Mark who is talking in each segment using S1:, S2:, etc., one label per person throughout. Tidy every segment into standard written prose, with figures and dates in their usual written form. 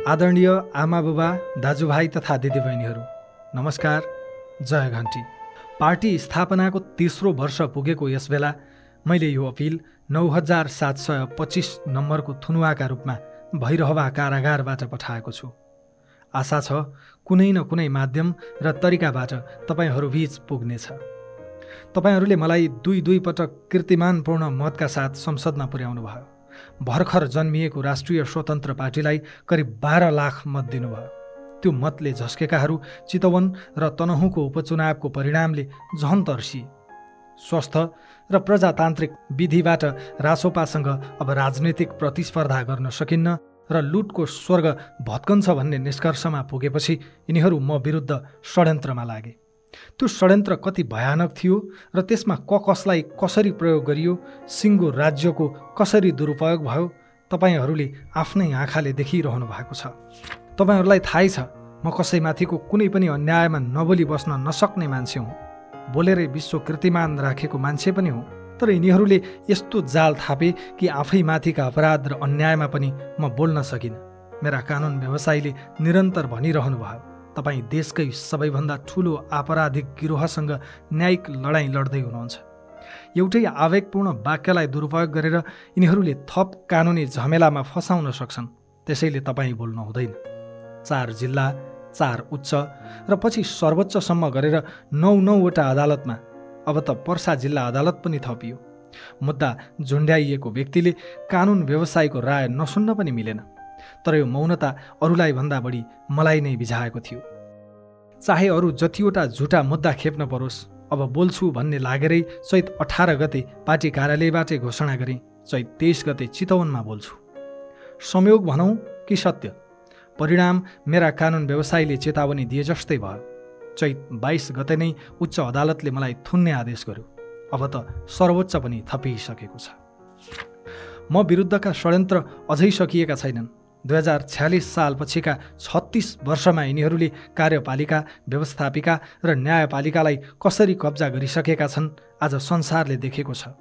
S1: आदरणीय आमा बुबा, दाजुभाइ तथा दिदीबहिनीहरू, नमस्कार, जय घन्टी। पार्टी स्थापनाको तेस्रो वर्ष पुगेको यस बेला मैले यो अपिल 9725 नम्बरको थुनुवाका रूपमा भैरहवा कारागारबाट पठाएको छु। आशा छ कुनै न कुनै माध्यम र तरिकाबाट तपाईहरूबीच पुग्नेछ। तपाईहरूले मलाई दुई पटक कीर्तिमानपूर्ण मतका साथ संसदमा पुर्याउनु भयो। भर्खर जन्मिएको राष्ट्रिय स्वतन्त्र पार्टीलाई करिब 12 लाख मत दिनुभयो। त्यो मतले झस्केकाहरू चितवन र तनहुँको उपचुनावको परिणामले झन् तर्सिए। स्वस्थ र प्रजातान्त्रिक विधिबाट रासोपासँग अब राजनीतिक प्रतिस्पर्धा गर्न सकिन्न र लुटको स्वर्ग भत्कन्छ भन्ने निष्कर्षमा पुगेपछि यिनीहरू म विरुद्ध षड्यन्त्रमा लागे। त्यो षड्यन्त्र कति भयानक थियो र त्यसमा कसलाई कसरी प्रयोग गरियो, सिङ्गो राज्यको कसरी दुरुपयोग भयो, तपाईहरूले आफ्नै आँखाले देखिरहनु भएको छ। तपाईहरूलाई थाहै छ म कसैमाथिको कुनै पनि अन्यायमा नबोली बस्न नसक्ने मान्छे हुँ। बोलेरै विश्व कीर्तिमान राखेको मान्छे पनि हुँ। तर यिनीहरूले यस्तो जाल थापे कि आफैमाथिका अपराध र अन्यायमा पनि म बोल्न सकिनँ। मेरा कानुन व्यवसायीले निरन्तर भनिरहनु भयो, तपाईँ देशकै सबैभन्दा ठुलो आपराधिक गिरोहसँग न्यायिक लडाईँ लड्दै हुनुहुन्छ। एउटै आवेगपूर्ण वाक्यलाई दुरुपयोग गरेर यिनीहरूले थप कानुनी झमेलामा फसाउन सक्छन्। त्यसैले तपाईँ बोल्नु हुँदैन। 4 जिल्ला, 4 उच्च र पछि सर्वोच्चसम्म गरेर 9वटा अदालतमा, अब त पर्सा जिल्ला अदालत पनि थपियो। मुद्दा झुन्ड्याइएको व्यक्तिले कानुन व्यवसायको राय नसुन्न पनि मिलेन। तर यो मौनता अरूलाई भन्दा बढी मलाई नै बिझाएको थियो। चाहे अरू जतिवटा झुटा मुद्दा खेप्न परोस्, अब बोल्छु भन्ने लागेरै चैत 18 गते पार्टी कार्यालयबाटै घोषणा गरेँ, चैत 23 गते चितवनमा बोल्छु। संयोग भनौँ कि सत्य, परिणाम मेरा कानुन व्यवसायीले चेतावनी दिए जस्तै भयो। चैत 22 गते नै उच्च अदालतले मलाई थुन्ने आदेश गर्यो। अब त सर्वोच्च पनि थपिसकेको छ। म विरुद्धका षड्यन्त्र अझै सकिएका छैनन्। 2046 सालपछिका 36 वर्षमा यिनीहरूले कार्यपालिका, व्यवस्थापिका र न्यायपालिकालाई कसरी कब्जा गरिसकेका छन् आज संसारले देखेको छ।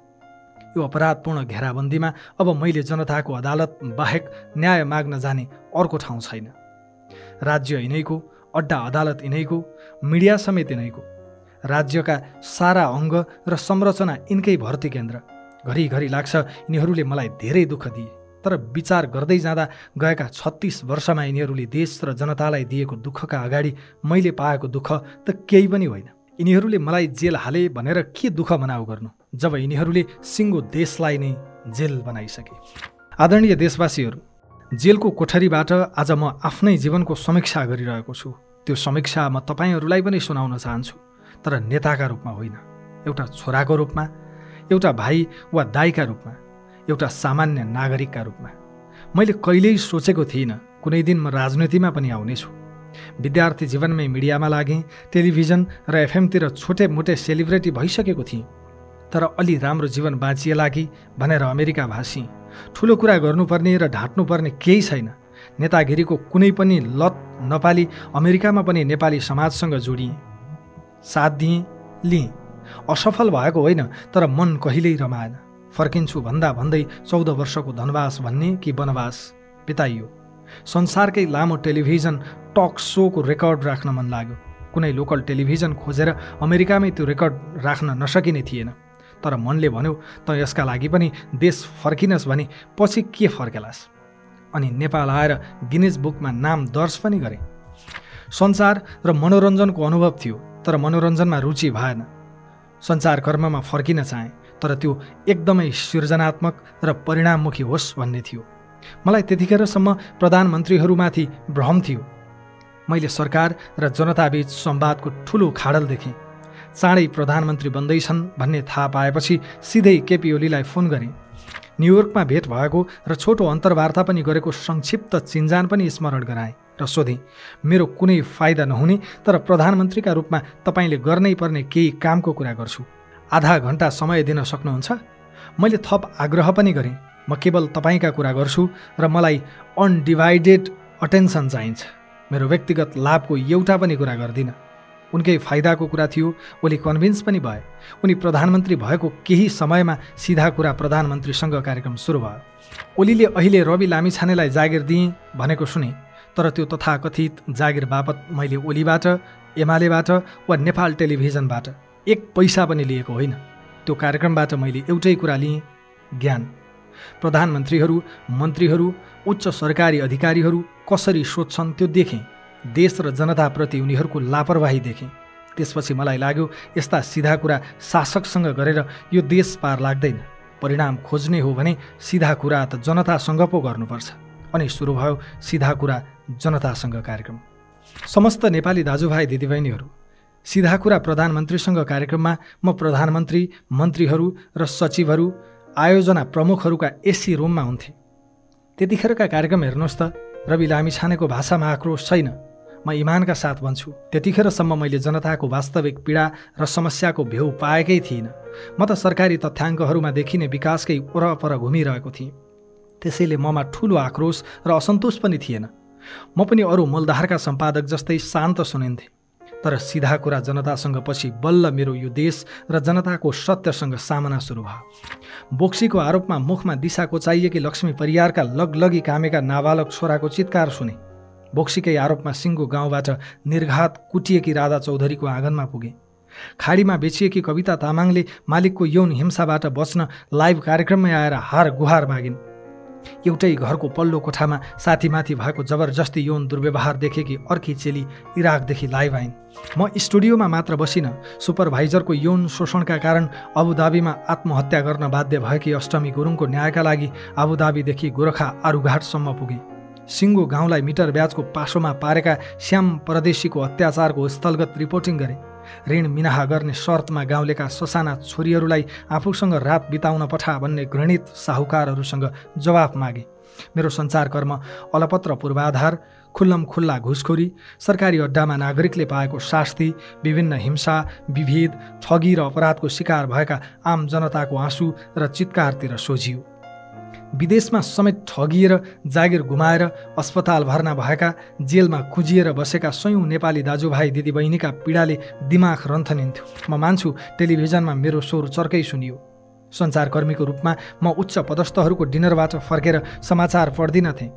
S1: यो अपराधपूर्ण घेराबन्दीमा अब मैले जनताको अदालत बाहेक न्याय माग्न जाने अर्को ठाउँ छैन। राज्य यिनैको, अड्डा अदालत यिनैको, मिडिया समेत यिनैको। राज्यका सारा अङ्ग र संरचना यिनकै भर्ती केन्द्र। घरिघरि लाग्छ यिनीहरूले मलाई धेरै दुःख दिए, तर विचार गर्दै जाँदा गएका 36 वर्षमा यिनीहरूले देश र जनतालाई दिएको दुःखका अगाडि मैले पाएको दुःख त केही पनि होइन। यिनीहरूले मलाई जेल हाले भनेर के दुःख मनाउ गर्नु, जब यिनीहरूले सिङ्गो देशलाई नै जेल बनाइसके। आदरणीय देशवासीहरू, जेलको कोठरीबाट आज म आफ्नै जीवनको समीक्षा गरिरहेको छु। त्यो समीक्षा म तपाईँहरूलाई पनि सुनाउन चाहन्छु, तर नेताका रूपमा होइन, एउटा छोराको रूपमा, एउटा भाइ वा दाइका रूपमा, एउटा सामान्य नागरिकका रूपमा। मैले कहिल्यै सोचेको थिइनँ कुनै दिन म राजनीतिमा पनि आउनेछु। विद्यार्थी जीवनमै मिडियामा लागेँ, टेलिभिजन र एफएमतिर छोटे मोटे सेलिब्रेटी भइसकेको थिएँ। तर अलि राम्रो जीवन बाँचिएला कि भनेर अमेरिका भासिएँ। ठुलो कुरा गर्नुपर्ने र ढाँट्नुपर्ने केही छैन। नेतागिरीको कुनै पनि लत नपाली अमेरिकामा पनि नेपाली समाजसँग जोडिएँ, साथ दिएँ, लिएँ। असफल भएको होइन, तर मन कहिल्यै रमाएन। फर्किन्छु भन्दा भन्दै 14 वर्षको धनवास भन्ने कि वनवास बिताइयो। संसारकै लामो टेलिभिजन टक सोको रेकर्ड राख्न मन लाग्यो। कुनै लोकल टेलिभिजन खोजेर अमेरिकामै त्यो रेकर्ड राख्न नसकिने थिएन। तर मनले भन्यो त यसका लागि पनि देश फर्किनस् भने पछि के फर्केलास्। अनि नेपाल आएर गिनिज बुकमा नाम दर्ज पनि गरेँ। सञ्चार र मनोरञ्जनको अनुभव थियो, तर मनोरञ्जनमा रुचि भएन। सञ्चारकर्ममा फर्किन चाहेँ, तर त्यो एकदमै सृजनात्मक र परिणाममुखी होस् भन्ने थियो। मलाई त्यतिखेरसम्म प्रधानमन्त्रीहरूमाथि भ्रम थियो। मैले सरकार र जनताबीच संवादको ठुलो खाडल देखेँ। चाँडै प्रधानमन्त्री बन्दैछन् भन्ने थाहा पाएपछि सिधै केपी ओलीलाई फोन गरेँ। न्युयोर्कमा भेट भएको र छोटो अन्तर्वार्ता पनि गरेको संक्षिप्त चिन्जान पनि स्मरण गराएँ र सोधेँ, मेरो कुनै फाइदा नहुने तर प्रधानमन्त्रीका रूपमा तपाईँले गर्नै पर्ने केही कामको कुरा गर्छु, आधा घन्टा समय दिन सक्नुहुन्छ? मैले थप आग्रह पनि गरेँ, म केवल तपाईँका कुरा गर्छु र मलाई अनडिभाइडेड अटेन्सन चाहिन्छ। मेरो व्यक्तिगत लाभको एउटा पनि कुरा गर्दिनँ। उनकै फाइदाको कुरा थियो। ओली कन्भिन्स पनि भए। उनी प्रधानमन्त्री भएको केही समयमा सिधा कुरा प्रधानमन्त्रीसँग कार्यक्रम सुरु भयो। ओलीले अहिले रवि लामिछानेलाई जागिर दिए भनेको सुने। तर त्यो तथाकथित जागिर बापत मैले ओलीबाट, एमालेबाट वा नेपाल टेलिभिजनबाट 1 पैसा पनि लिएको होइन। त्यो कार्यक्रमबाट मैले एउटै कुरा लिएँ, ज्ञान। प्रधानमन्त्रीहरू, मन्त्रीहरू, उच्च सरकारी अधिकारीहरू कसरी सोध्छन् त्यो देखेँ। देश र जनताप्रति उनीहरूको लापरवाही देखेँ। त्यसपछि मलाई लाग्यो यस्ता सिधा कुरा शासकसँग गरेर यो देश पार लाग्दैन। परिणाम खोज्ने हो भने सिधा कुरा त जनतासँग पो गर्नुपर्छ। अनि सुरु भयो सिधा कुरा जनतासँग कार्यक्रम। समस्त नेपाली दाजुभाइ दिदीबहिनीहरू, सिधा कुरा प्रधानमन्त्रीसँग कार्यक्रममा म प्रधानमन्त्री, मन्त्रीहरू र सचिवहरू, आयोजना प्रमुखहरूका एसी रुममा हुन्थे। त्यतिखेरका कार्यक्रम हेर्नुहोस् त, रवि लामिछानेको भाषामा आक्रोश छैन। म इमानका साथ भन्छु, त्यतिखेरसम्म मैले जनताको वास्तविक पीडा र समस्याको भेउ पाएकै थिइनँ। म त सरकारी तथ्याङ्कहरूमा देखिने विकासकै वरपर घुमिरहेको थिएँ। त्यसैले ममा ठुलो आक्रोश र असन्तोष पनि थिएन। म पनि अरू मूलधारका सम्पादक जस्तै शान्त सुनिन्थेँ। तर सिधा कुरा जनतासँग पछि बल्ल मेरो यो देश र जनताको सत्यसँग सामना सुरु भयो। बोक्सीको आरोपमा मुखमा दिशा कोचाइएकी लक्ष्मी परियारका लगलगी कामेका नाबालक छोराको चित्कार सुने। बोक्सीकै आरोपमा सिङ्गो गाउँबाट निर्घात कुटिएकी राधा चौधरीको आँगनमा पुगे। खाडीमा बेचिएकी कविता तामाङले मालिकको यौन हिंसाबाट बच्न लाइभ कार्यक्रममै आएर हार गुहार मागिन्। एउटै घरको पल्लो कोठामा साथीमाथि भएको जबरजस्ती यौन दुर्व्यवहार देखेकी अर्की चेली इराकदेखि लाइभ आइन्। म स्टुडियोमा मात्र बसिन। सुपरभाइजरको यौन शोषणका कारण अबुधाबीमा आत्महत्या गर्न बाध्य भएकी अष्टमी गुरुङको न्यायका लागि अबुधाबीदेखि गोरखा आरुघाटसम्म पुगे। सिङ्गो गाउँलाई मिटर ब्याजको पासोमा पारेका श्याम परदेशीको अत्याचारको स्थलगत रिपोर्टिङ गरे। ऋण मिनाहा गर्ने शर्तमा गाउँलेका ससाना छोरीहरूलाई आफूसँग रात बिताउन पठा भन्ने घृणित साहुकारहरूसँग जवाफ मागे। मेरो सञ्चारकर्म अलपत्र पूर्वाधार, खुल्लम खुल्ला घुसखोरी, सरकारी अड्डामा नागरिकले पाएको शास्ति, विभिन्न हिंसा, विभेद, ठगी र अपराधको शिकार भएका आम जनताको आँसु र चित्कारतिर सोझियो। विदेशमा समेत ठगिएर जागिर गुमाएर अस्पताल भर्ना भएका, जेलमा कुजिएर बसेका सयौं नेपाली दाजुभाइ दिदीबहिनीका पीडाले दिमाग रन्थनिन्थ्यो। म मान्छु टेलिभिजनमा मेरो स्वर चर्कै सुनियो। सञ्चारकर्मीको रूपमा म उच्च पदस्थहरूको डिनरबाट फर्केर समाचार पढ्दिनथेँ।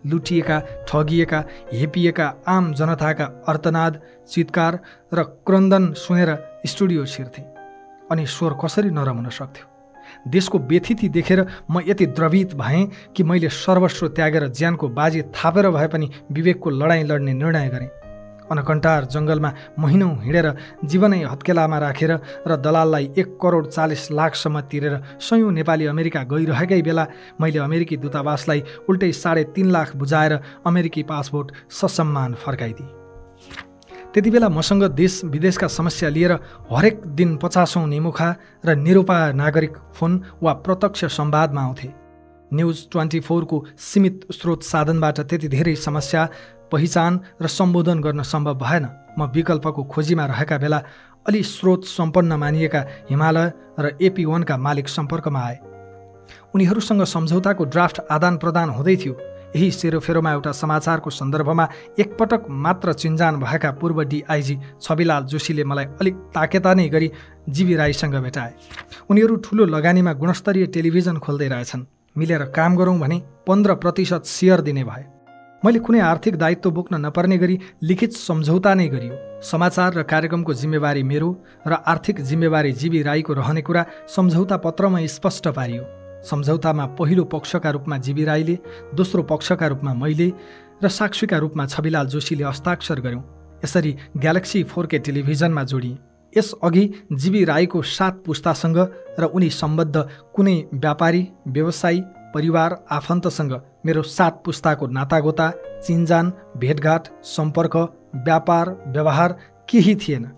S1: लुटिएका, ठगिएका, हेपिएका आम जनताका अर्थनाद, चित्कार र क्रन्दन सुनेर स्टुडियो छिर्थेँ। अनि स्वर कसरी नरम हुन सक्थ्यो? देशको व्यथिति देखेर म यति द्रवित भएँ कि मैले सर्वस्व त्यागेर ज्यानको बाजी थापेर भए पनि विवेकको लडाईँ लड्ने निर्णय गरेँ। अनकन्टार जङ्गलमा महिनौँ हिँडेर जीवनै हत्केलामा राखेर र दलाललाई 1,40,00,000 तिरेर सयौं नेपाली अमेरिका गइरहेकै बेला मैले अमेरिकी दूतावासलाई उल्टै 3.5 लाख बुझाएर अमेरिकी पासपोर्ट ससम्मान फर्काइदिएँ। त्यति बेला मसँग देश विदेशका समस्या लिएर हरेक दिन 50औं निमुखा र निरुपाय नागरिक फोन वा प्रत्यक्ष संवादमा आउँथे। न्युज 24 को सीमित स्रोत साधनबाट त्यति धेरै समस्या पहिचान र सम्बोधन गर्न सम्भव भएन। म विकल्पको खोजीमा रहेका बेला अलि स्रोत सम्पन्न मानिएका हिमालय र AP1 का मालिक सम्पर्कमा आए। उनीहरूसँग सम्झौताको ड्राफ्ट आदान प्रदान हुँदै थियो। यही सेरोफेरोमा एउटा समाचारको सन्दर्भमा एकपटक मात्र चिन्जान भएका पूर्व DIG छविलाल जोशीले मलाई अलिक ताकेता नै गरी जीवी राईसँग भेटाए। उनीहरू ठुलो लगानीमा गुणस्तरीय टेलिभिजन खोल्दै रहेछन्। मिलेर काम गरौँ भने 15% सेयर दिने भए। मैले कुनै आर्थिक दायित्व बोक्न नपर्ने गरी लिखित सम्झौता नै गरियो। समाचार र कार्यक्रमको जिम्मेवारी मेरो र आर्थिक जिम्मेवारी जीवी राईको रहने कुरा सम्झौता पत्रमा स्पष्ट पारियो। सम्झौतामा पहिलो पक्षका रूपमा जीवी राईले, दोस्रो पक्षका रूपमा मैले र साक्षीका रूपमा छविलाल जोशीले हस्ताक्षर गर्यौं। यसरी ग्यालेक्सी 4K टेलिभिजनमा जोडिए। यसअघि जीवी राईको 7 पुस्तासँग र उनी सम्बद्ध कुनै व्यापारी, व्यवसायी, परिवार, आफन्तसँग मेरो 7 पुस्ताको नातागोता, चिन्जान, भेटघाट, सम्पर्क, व्यापार, व्यवहार केही थिएन।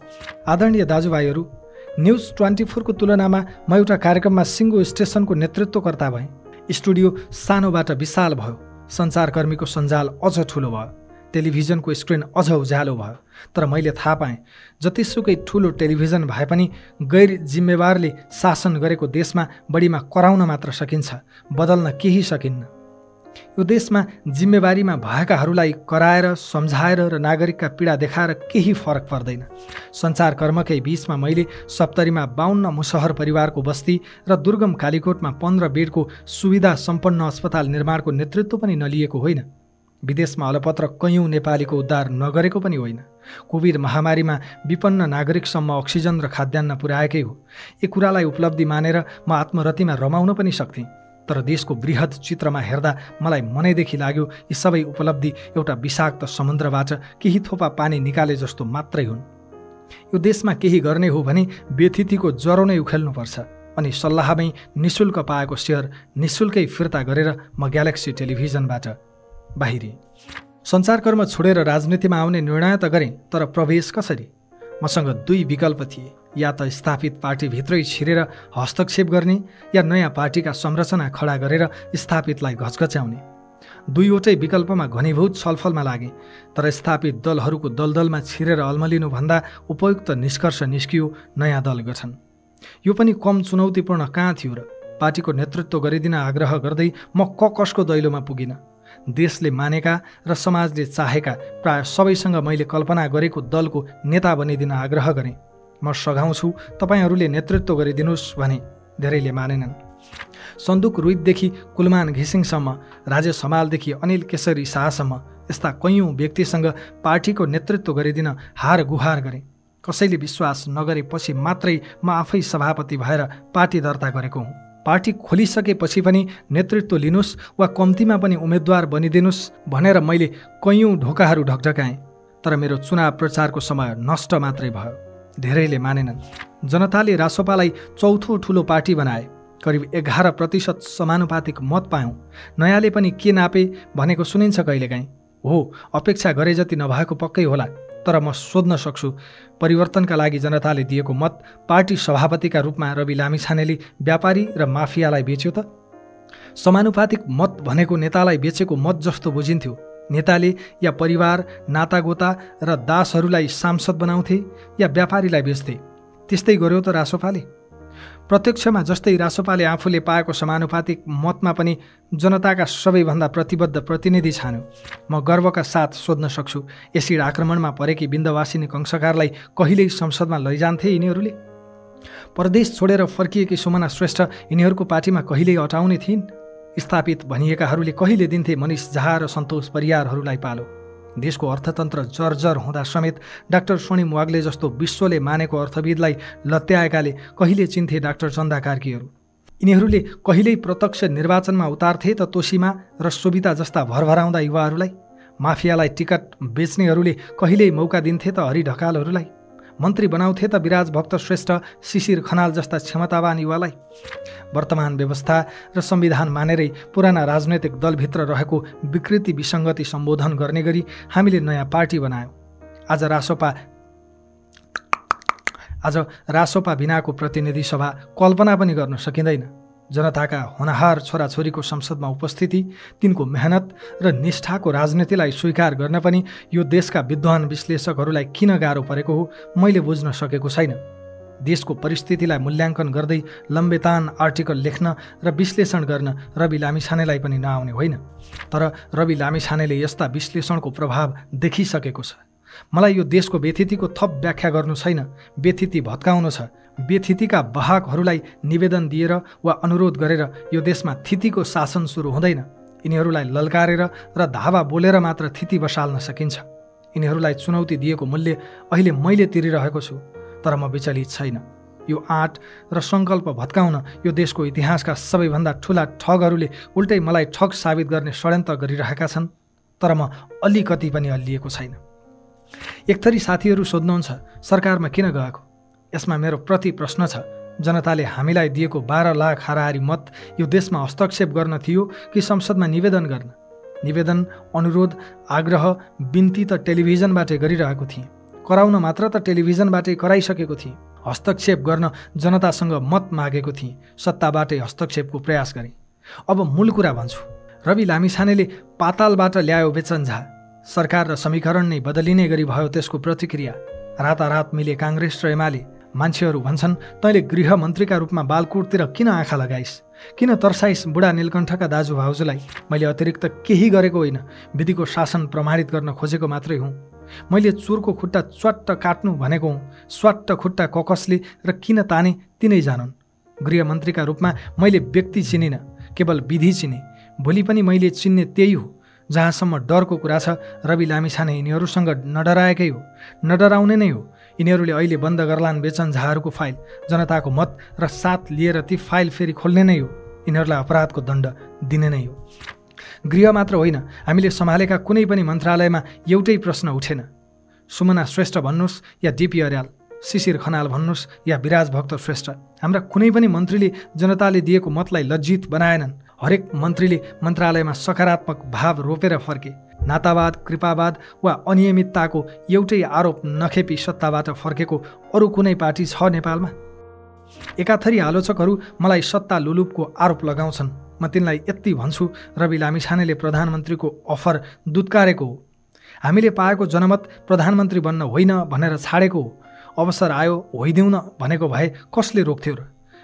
S1: आदरणीय दाजुभाइहरू, न्युज 24 को तुलनामा म एउटा कार्यक्रममा सिङ्गो स्टेसनको नेतृत्वकर्ता भएँ। स्टुडियो सानोबाट विशाल भयो। सञ्चारकर्मीको सञ्जाल अझ ठुलो भयो। टेलिभिजनको स्क्रिन अझ उज्यालो भयो। तर मैले थाहा पाएँ, जतिसुकै ठुलो टेलिभिजन भए पनि गैर जिम्मेवारले शासन गरेको देशमा बढीमा कराउन मात्र सकिन्छ, बदल्न केही सकिन्न। यो देशमा जिम्मेवारीमा भएकाहरूलाई कराएर, सम्झाएर र नागरिकका पीडा देखाएर केही फरक पर्दैन। सञ्चारकर्मकै बीचमा मैले सप्तरीमा 52 मुसहर परिवारको बस्ती र दुर्गम कालीकोटमा 15 बेडको सुविधा सम्पन्न अस्पताल निर्माणको नेतृत्व पनि नलिएको होइन। विदेशमा अलपत्र कैयौँ नेपालीको उद्धार नगरेको पनि होइन। कोभिड महामारीमा विपन्न नागरिकसम्म अक्सिजन र खाद्यान्न पुर्याएकै हो। यी कुरालाई उपलब्धि मानेर म आत्मरतिमा रमाउन पनि सक्थेँ। तर देशको बृहत चित्रमा हेर्दा मलाई मनैदेखि लाग्यो यी सबै उपलब्धि एउटा विषाक्त समुद्रबाट केही थोपा पानी निकाले जस्तो मात्रै हुन्। यो देशमा केही गर्ने हो भने व्यथितिको ज्वरो नै उखेल्नुपर्छ। अनि सल्लाहमै निशुल्क पाएको सेयर निशुल्कै फिर्ता गरेर म ग्यालेक्सी टेलिभिजनबाट बाहिरिएँ। सञ्चारकर्म छोडेर राजनीतिमा आउने निर्णय त गरेँ, तर प्रवेश कसरी? मसँग दुई विकल्प थिए। या त स्थापित पार्टीभित्रै छिरेर हस्तक्षेप गर्ने या नयाँ पार्टीका संरचना खडा गरेर स्थापितलाई घचघच्याउने। दुईवटै विकल्पमा घनीभूत छलफलमा लागे। तर स्थापित दलहरूको दलदलमा छिरेर अल्मलिनुभन्दा उपयुक्त निष्कर्ष निस्कियो नयाँ दल गठन। यो पनि कम चुनौतीपूर्ण कहाँ थियो र? पार्टीको नेतृत्व गरिदिन आग्रह गर्दै म कसको दैलोमा पुगिन। देशले मानेका र समाजले चाहेका प्राय सबैसँग मैले कल्पना गरेको दलको नेता बनिदिन आग्रह गरेँ। म सघाउँछु, तपाईँहरूले नेतृत्व गरिदिनुहोस् भने धेरैले मानेनन्। सन्दुक रुइतदेखि कुलमान घिसिङसम्म, राजेश हमालदेखि अनिल केसरी शाहसम्म यस्ता कैयौँ व्यक्तिसँग पार्टीको नेतृत्व गरिदिन हार गुहार गरेँ। कसैले विश्वास नगरेपछि मात्रै म आफै सभापति भएर पार्टी दर्ता गरेको हुँ। पार्टी खोलिसकेपछि पनि नेतृत्व लिनुहोस् वा कम्तीमा पनि उम्मेद्वार बनिदिनुहोस् भनेर मैले कैयौँ ढोकाहरू ढकढकाएँ। तर मेरो चुनाव प्रचारको समय नष्ट मात्रै भयो। धेरैले मानेनन्। जनताले रासोपालाई चौथो ठुलो पार्टी बनाए। करिब 11% समानुपातिक मत पायौँ। नयाँले पनि के नापे भनेको सुनिन्छ कहिलेकाहीँ। हो, अपेक्षा गरे जति नभएको पक्कै होला, तर म सोध्न सक्छु, परिवर्तनका लागि जनताले दिएको मत पार्टी सभापतिका रूपमा रवि लामिछानेले व्यापारी र माफियालाई बेच्यो त? समानुपातिक मत भनेको नेतालाई बेचेको मत जस्तो बुझिन्थ्यो। नेताले या परिवार, नातागोता र दासहरूलाई सांसद बनाउँथे या व्यापारीलाई बेच्थे। त्यस्तै गर्यो त रासोपाले। प्रत्यक्षमा जस्तै रासोपाले आफूले पाएको समानुपातिक मतमा पनि जनताका सबैभन्दा प्रतिबद्ध प्रतिनिधि छान्यो। म गर्वका साथ सोध्न सक्छु, एसिड आक्रमणमा परेकी विन्ध्यवासिनी कंसकारलाई कहिल्यै संसदमा लैजान्थे यिनीहरूले? परदेश छोडेर फर्किएकी सुमना श्रेष्ठ यिनीहरूको पार्टीमा कहिल्यै अटाउने थिइन्? स्थापित भनिएकाहरूले कहिले दिन्थे मनिष झा र सन्तोष परियारहरूलाई पालो? देशको अर्थतन्त्र जर्जर हुँदा समेत डाक्टर स्वर्णिम वाग्ले जस्तो विश्वले मानेको अर्थविदलाई लत्याएकाले कहिले चिन्थे डाक्टर चन्दा कार्कीहरू? यिनीहरूले कहिल्यै प्रत्यक्ष निर्वाचनमा उतार्थे त तोसीमा र सोभिता जस्ता भरभराउँदा युवाहरूलाई? माफियालाई टिकट बेच्नेहरूले कहिल्यै मौका दिन्थे त हरि ढकालहरूलाई? मन्त्री बनाउँथे त विराज भक्त श्रेष्ठ, शिशिर खनाल जस्ता क्षमतावान युवालाई? वर्तमान व्यवस्था र संविधान मानेरै पुराना राजनैतिक दलभित्र रहेको विकृति विसङ्गति सम्बोधन गर्ने गरी हामीले नयाँ पार्टी बनायौँ। आज रासोपा बिनाको प्रतिनिधि सभा कल्पना पनि गर्न सकिँदैन। जनताका होनहार छोराछोरीको संसदमा उपस्थिति, तिनको मेहनत र निष्ठाको राजनीतिलाई स्वीकार गर्न पनि यो देशका विद्वान विश्लेषकहरूलाई किन गाह्रो परेको हो मैले बुझ्न सकेको छैन। देशको परिस्थितिलाई मूल्याङ्कन गर्दै लम्बेतान आर्टिकल लेख्न र विश्लेषण गर्न रवि लामिछानेलाई पनि नआउने होइन। तर रवि लामिछानेले यस्ता विश्लेषणको प्रभाव देखिसकेको छ। मलाई यो देशको व्यथितिको थप व्याख्या गर्नु छैन, व्यथिति भत्काउनु छ। व्यथितिका वाहकहरूलाई निवेदन दिएर वा अनुरोध गरेर यो देशमा थितिको शासन सुरु हुँदैन। यिनीहरूलाई ललकारेर र धावा बोलेर मात्र थिति बसाल्न सकिन्छ। यिनीहरूलाई चुनौती दिएको मूल्य अहिले मैले तिरिरहेको छु, तर म विचलित छैन। यो आँट र सङ्कल्प भत्काउन यो देशको इतिहासका सबैभन्दा ठुला ठगहरूले उल्टै मलाई ठग साबित गर्ने षड्यन्त्र गरिरहेका छन्, तर म अलिकति पनि अल्लिएको छैन। एकथरी साथीहरू सोध्नुहुन्छ, सरकारमा किन गएको? यसमा मेरो प्रति प्रश्न छ, जनताले हामीलाई दिएको 12 लाख हाराहारी मत यो देशमा हस्तक्षेप गर्न थियो कि संसदमा निवेदन गर्न? निवेदन, अनुरोध, आग्रह, बिन्ती त टेलिभिजनबाटै गरिरहेको थिएँ। कराउन मात्र त टेलिभिजनबाटै कराइसकेको थिएँ। हस्तक्षेप गर्न जनतासँग मत मागेको थिएँ। सत्ताबाटै हस्तक्षेपको प्रयास गरेँ। अब मूल कुरा भन्छु। रवि लामिछानेले पातालबाट ल्यायो बेचन्झा। सरकार र समीकरण नै बदलिने गरी भयो त्यसको प्रतिक्रिया। रातारात मिले काङ्ग्रेस र एमाले। मान्छेहरू भन्छन्, तैँले गृहमन्त्रीका रूपमा बालकोटतिर किन आँखा लगाइस्? किन तर्साइस् बुढा नीलकण्ठका दाजुभाउजूलाई? मैले अतिरिक्त केही गरेको होइन, विधिको शासन प्रमाणित गर्न खोजेको मात्रै हुँ। मैले चोरको खुट्टा च्वाट्ट काट्नु भनेको हुँ। स्वाट्ट खुट्टा ककसले र किन ताने तिनै जानुन्। गृहमन्त्रीका रूपमा मैले व्यक्ति चिनिनँ, केवल विधि चिने। भोलि पनि मैले चिन्ने त्यही हो। जहाँसम्म डरको कुरा छ, रवि लामिछाने यिनीहरूसँग नडराएकै हो, नडराउने नै हो। यिनीहरूले अहिले बन्द गर्लान् बेचन झाहरूको फाइल, जनताको मत र साथ लिएर ती फाइल फेरि खोल्ने नै हो। यिनीहरूलाई अपराधको दण्ड दिने नै हो। गृह मात्र होइन, हामीले सम्हालेका कुनै पनि मन्त्रालयमा एउटै प्रश्न उठेन। सुमना श्रेष्ठ भन्नुहोस् या डिपी अर्याल, शिशिर खनाल भन्नुहोस् या विराज भक्त श्रेष्ठ, हाम्रा कुनै पनि मन्त्रीले जनताले दिएको मतलाई लज्जित बनाएनन्। हरेक मन्त्रीले मन्त्रालयमा सकारात्मक भाव रोपेर फर्के। नातावाद, कृपावाद वा अनियमितताको एउटै आरोप नखेपी सत्ताबाट फर्केको अरू कुनै पार्टी छ नेपालमा? एकाथरी आलोचकहरू मलाई सत्ता लुलुपको आरोप लगाउँछन्। म तिनलाई यति भन्छु, रवि लामिछानेले प्रधानमन्त्रीको अफर दुत्कारेको हो। हामीले पाएको जनमत प्रधानमन्त्री बन्न होइन भनेर छाडेको हो। अवसर आयो होइदेऊ न भनेको भए कसले रोक्थ्यो र?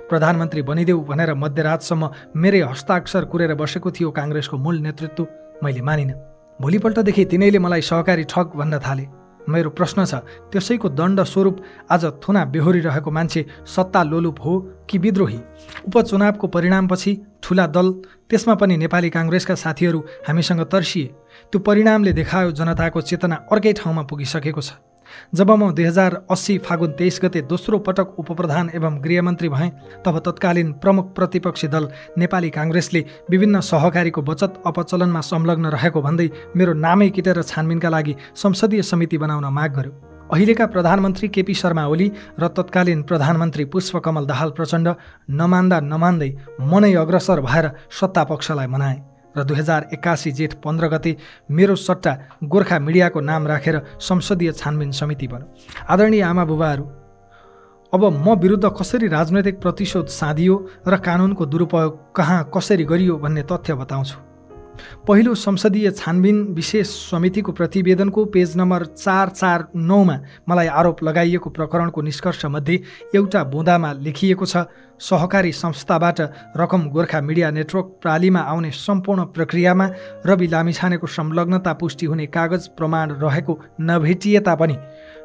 S1: प्रधानमन्त्री बनिदेऊ भनेर मध्यरातसम्म मेरै हस्ताक्षर कुरेर बसेको थियो काङ्ग्रेसको मूल नेतृत्व। मैले मानिनँ। भोलिपल्टदेखि तिनैले मलाई सहकारी ठग भन्न थाले। मेरो प्रश्न छ, त्यसैको दण्ड स्वरूप आज थुना बेहोरिरहेको मान्छे सत्ता लोलुप हो कि विद्रोही? उपचुनावको परिणामपछि ठुला दल, त्यसमा पनि नेपाली काङ्ग्रेसका साथीहरू हामीसँग तर्सिए। त्यो परिणामले देखायो जनताको चेतना अर्कै ठाउँमा पुगिसकेको छ। जब म 2080 फागुन 23 गते दोस्रो पटक उपप्रधान एवं गृहमन्त्री भएँ, तब तत्कालीन प्रमुख प्रतिपक्षी दल नेपाली काङ्ग्रेसले विभिन्न सहकारीको बचत अपचलनमा संलग्न रहेको भन्दै मेरो नामै किटेर छानबिनका लागि संसदीय समिति बनाउन माग गर्यो। अहिलेका प्रधानमन्त्री केपी शर्मा ओली र तत्कालीन प्रधानमन्त्री पुष्पकमल दाहाल प्रचण्ड नमान्दै मनै अग्रसर भएर सत्ता पक्षलाई मनाए र 2081 जेठ 15 गते मेरो सट्टा गोर्खा मिडियाको नाम राखेर संसदीय छानबिन समिति बन्यो। आदरणीय आमा बुबाहरू, अब म विरुद्ध कसरी राजनैतिक प्रतिशोध साधियो र कानुनको दुरुपयोग कहाँ कसरी गरियो भन्ने तथ्य बताउँछु। पहिलो संसदीय छानबिन विशेष समितिको प्रतिवेदनको पेज नम्बर 449मा मलाई आरोप लगाइएको प्रकरणको निष्कर्षमध्ये एउटा बुँदामा लेखिएको छ, सहकारी संस्थाबाट रकम गोर्खा मिडिया नेटवर्क प्रालीमा आउने सम्पूर्ण प्रक्रियामा रवि लामिछानेको संलग्नता पुष्टि हुने कागज प्रमाण रहेको नभेटिए तापनि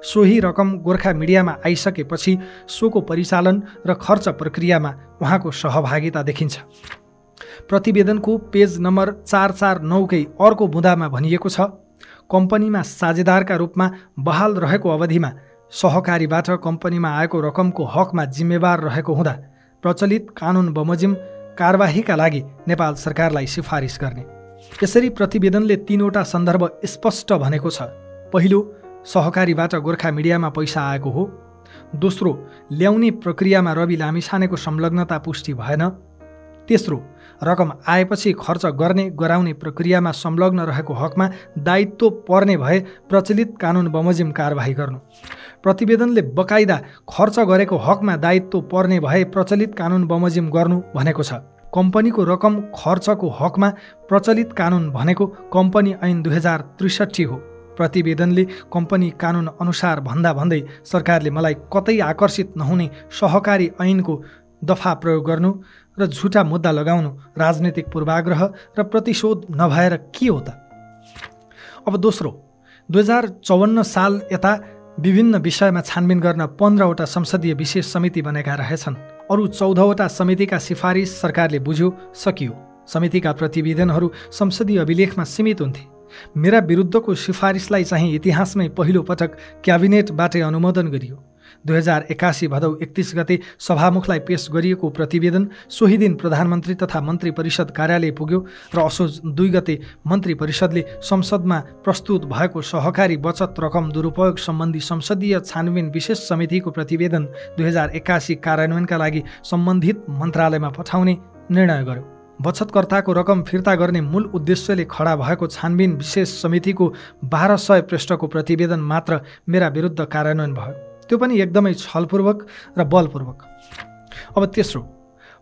S1: सोही रकम गोर्खा मिडियामा आइसकेपछि सोको परिचालन र खर्च प्रक्रियामा उहाँको सहभागिता देखिन्छ। प्रतिवेदनको पेज नम्बर 449कै अर्को बुँदामा भनिएको छ, कम्पनीमा साझेदारका रूपमा बहाल रहेको अवधिमा सहकारीबाट कम्पनीमा आएको रकमको हकमा जिम्मेवार रहेको हुँदा प्रचलित कानुन बमोजिम कारबाहीका लागि नेपाल सरकारलाई सिफारिस गर्ने। यसरी प्रतिवेदनले 3वटा सन्दर्भ स्पष्ट भनेको छ। पहिलो, सहकारीबाट गोर्खा मिडियामा पैसा आएको हो। दोस्रो, ल्याउने प्रक्रियामा रवि लामिछानेको संलग्नता पुष्टि भएन। तेस्रो, रकम आएपछि खर्च गर्ने गराउने प्रक्रियामा संलग्न रहेको हकमा दायित्व पर्ने भए प्रचलित कानुन बमोजिम कारबाही गर्नु। प्रतिवेदनले बकाइदा खर्च गरेको हकमा दायित्व पर्ने भए प्रचलित कानुन बमोजिम गर्नु भनेको छ। कम्पनीको रकम खर्चको हकमा प्रचलित कानुन भनेको कम्पनी ऐन 2063 हो। प्रतिवेदनले कम्पनी कानुन अनुसार भन्दै सरकारले मलाई कतै आकर्षित नहुने सहकारी ऐनको दफा प्रयोग गर्नु र झुटा मुद्दा लगाउनु राजनीतिक पूर्वाग्रह र प्रतिशोध नभएर के हो त? अब दोस्रो, 2054 साल यता विभिन्न विषयमा छानबिन गर्न 15वटा संसदीय विशेष समिति बनेका रहेछन्। अरू 14वटा समितिका सिफारिस सरकारले बुझ्यो, सकियो। समितिका प्रतिवेदनहरू संसदीय अभिलेखमा सीमित हुन्थे। मेरा विरुद्धको सिफारिसलाई चाहिँ इतिहासमै पहिलो पटक क्याबिनेटबाटै अनुमोदन गरियो। 2081 भदौ 31 गते सभामुखलाई पेश गरिएको प्रतिवेदन सोही दिन प्रधानमन्त्री तथा मन्त्री परिषद कार्यालय पुग्यो र असोज 2 गते मन्त्री परिषदले संसदमा प्रस्तुत भएको सहकारी बचत रकम दुरुपयोग सम्बन्धी संसदीय छानबिन विशेष समितिको प्रतिवेदन 2081 कार्यान्वयनका लागि सम्बन्धित मन्त्रालयमा पठाउने निर्णय गर्यो। बचतकर्ताको रकम फिर्ता गर्ने मूल उद्देश्यले खडा भएको छानबिन विशेष समितिको 1200 पृष्ठको प्रतिवेदन मात्र मेरा विरुद्ध कार्यान्वयन भयो, त्यो पनि एकदमै छलपूर्वक र बलपूर्वक। अब तेस्रो,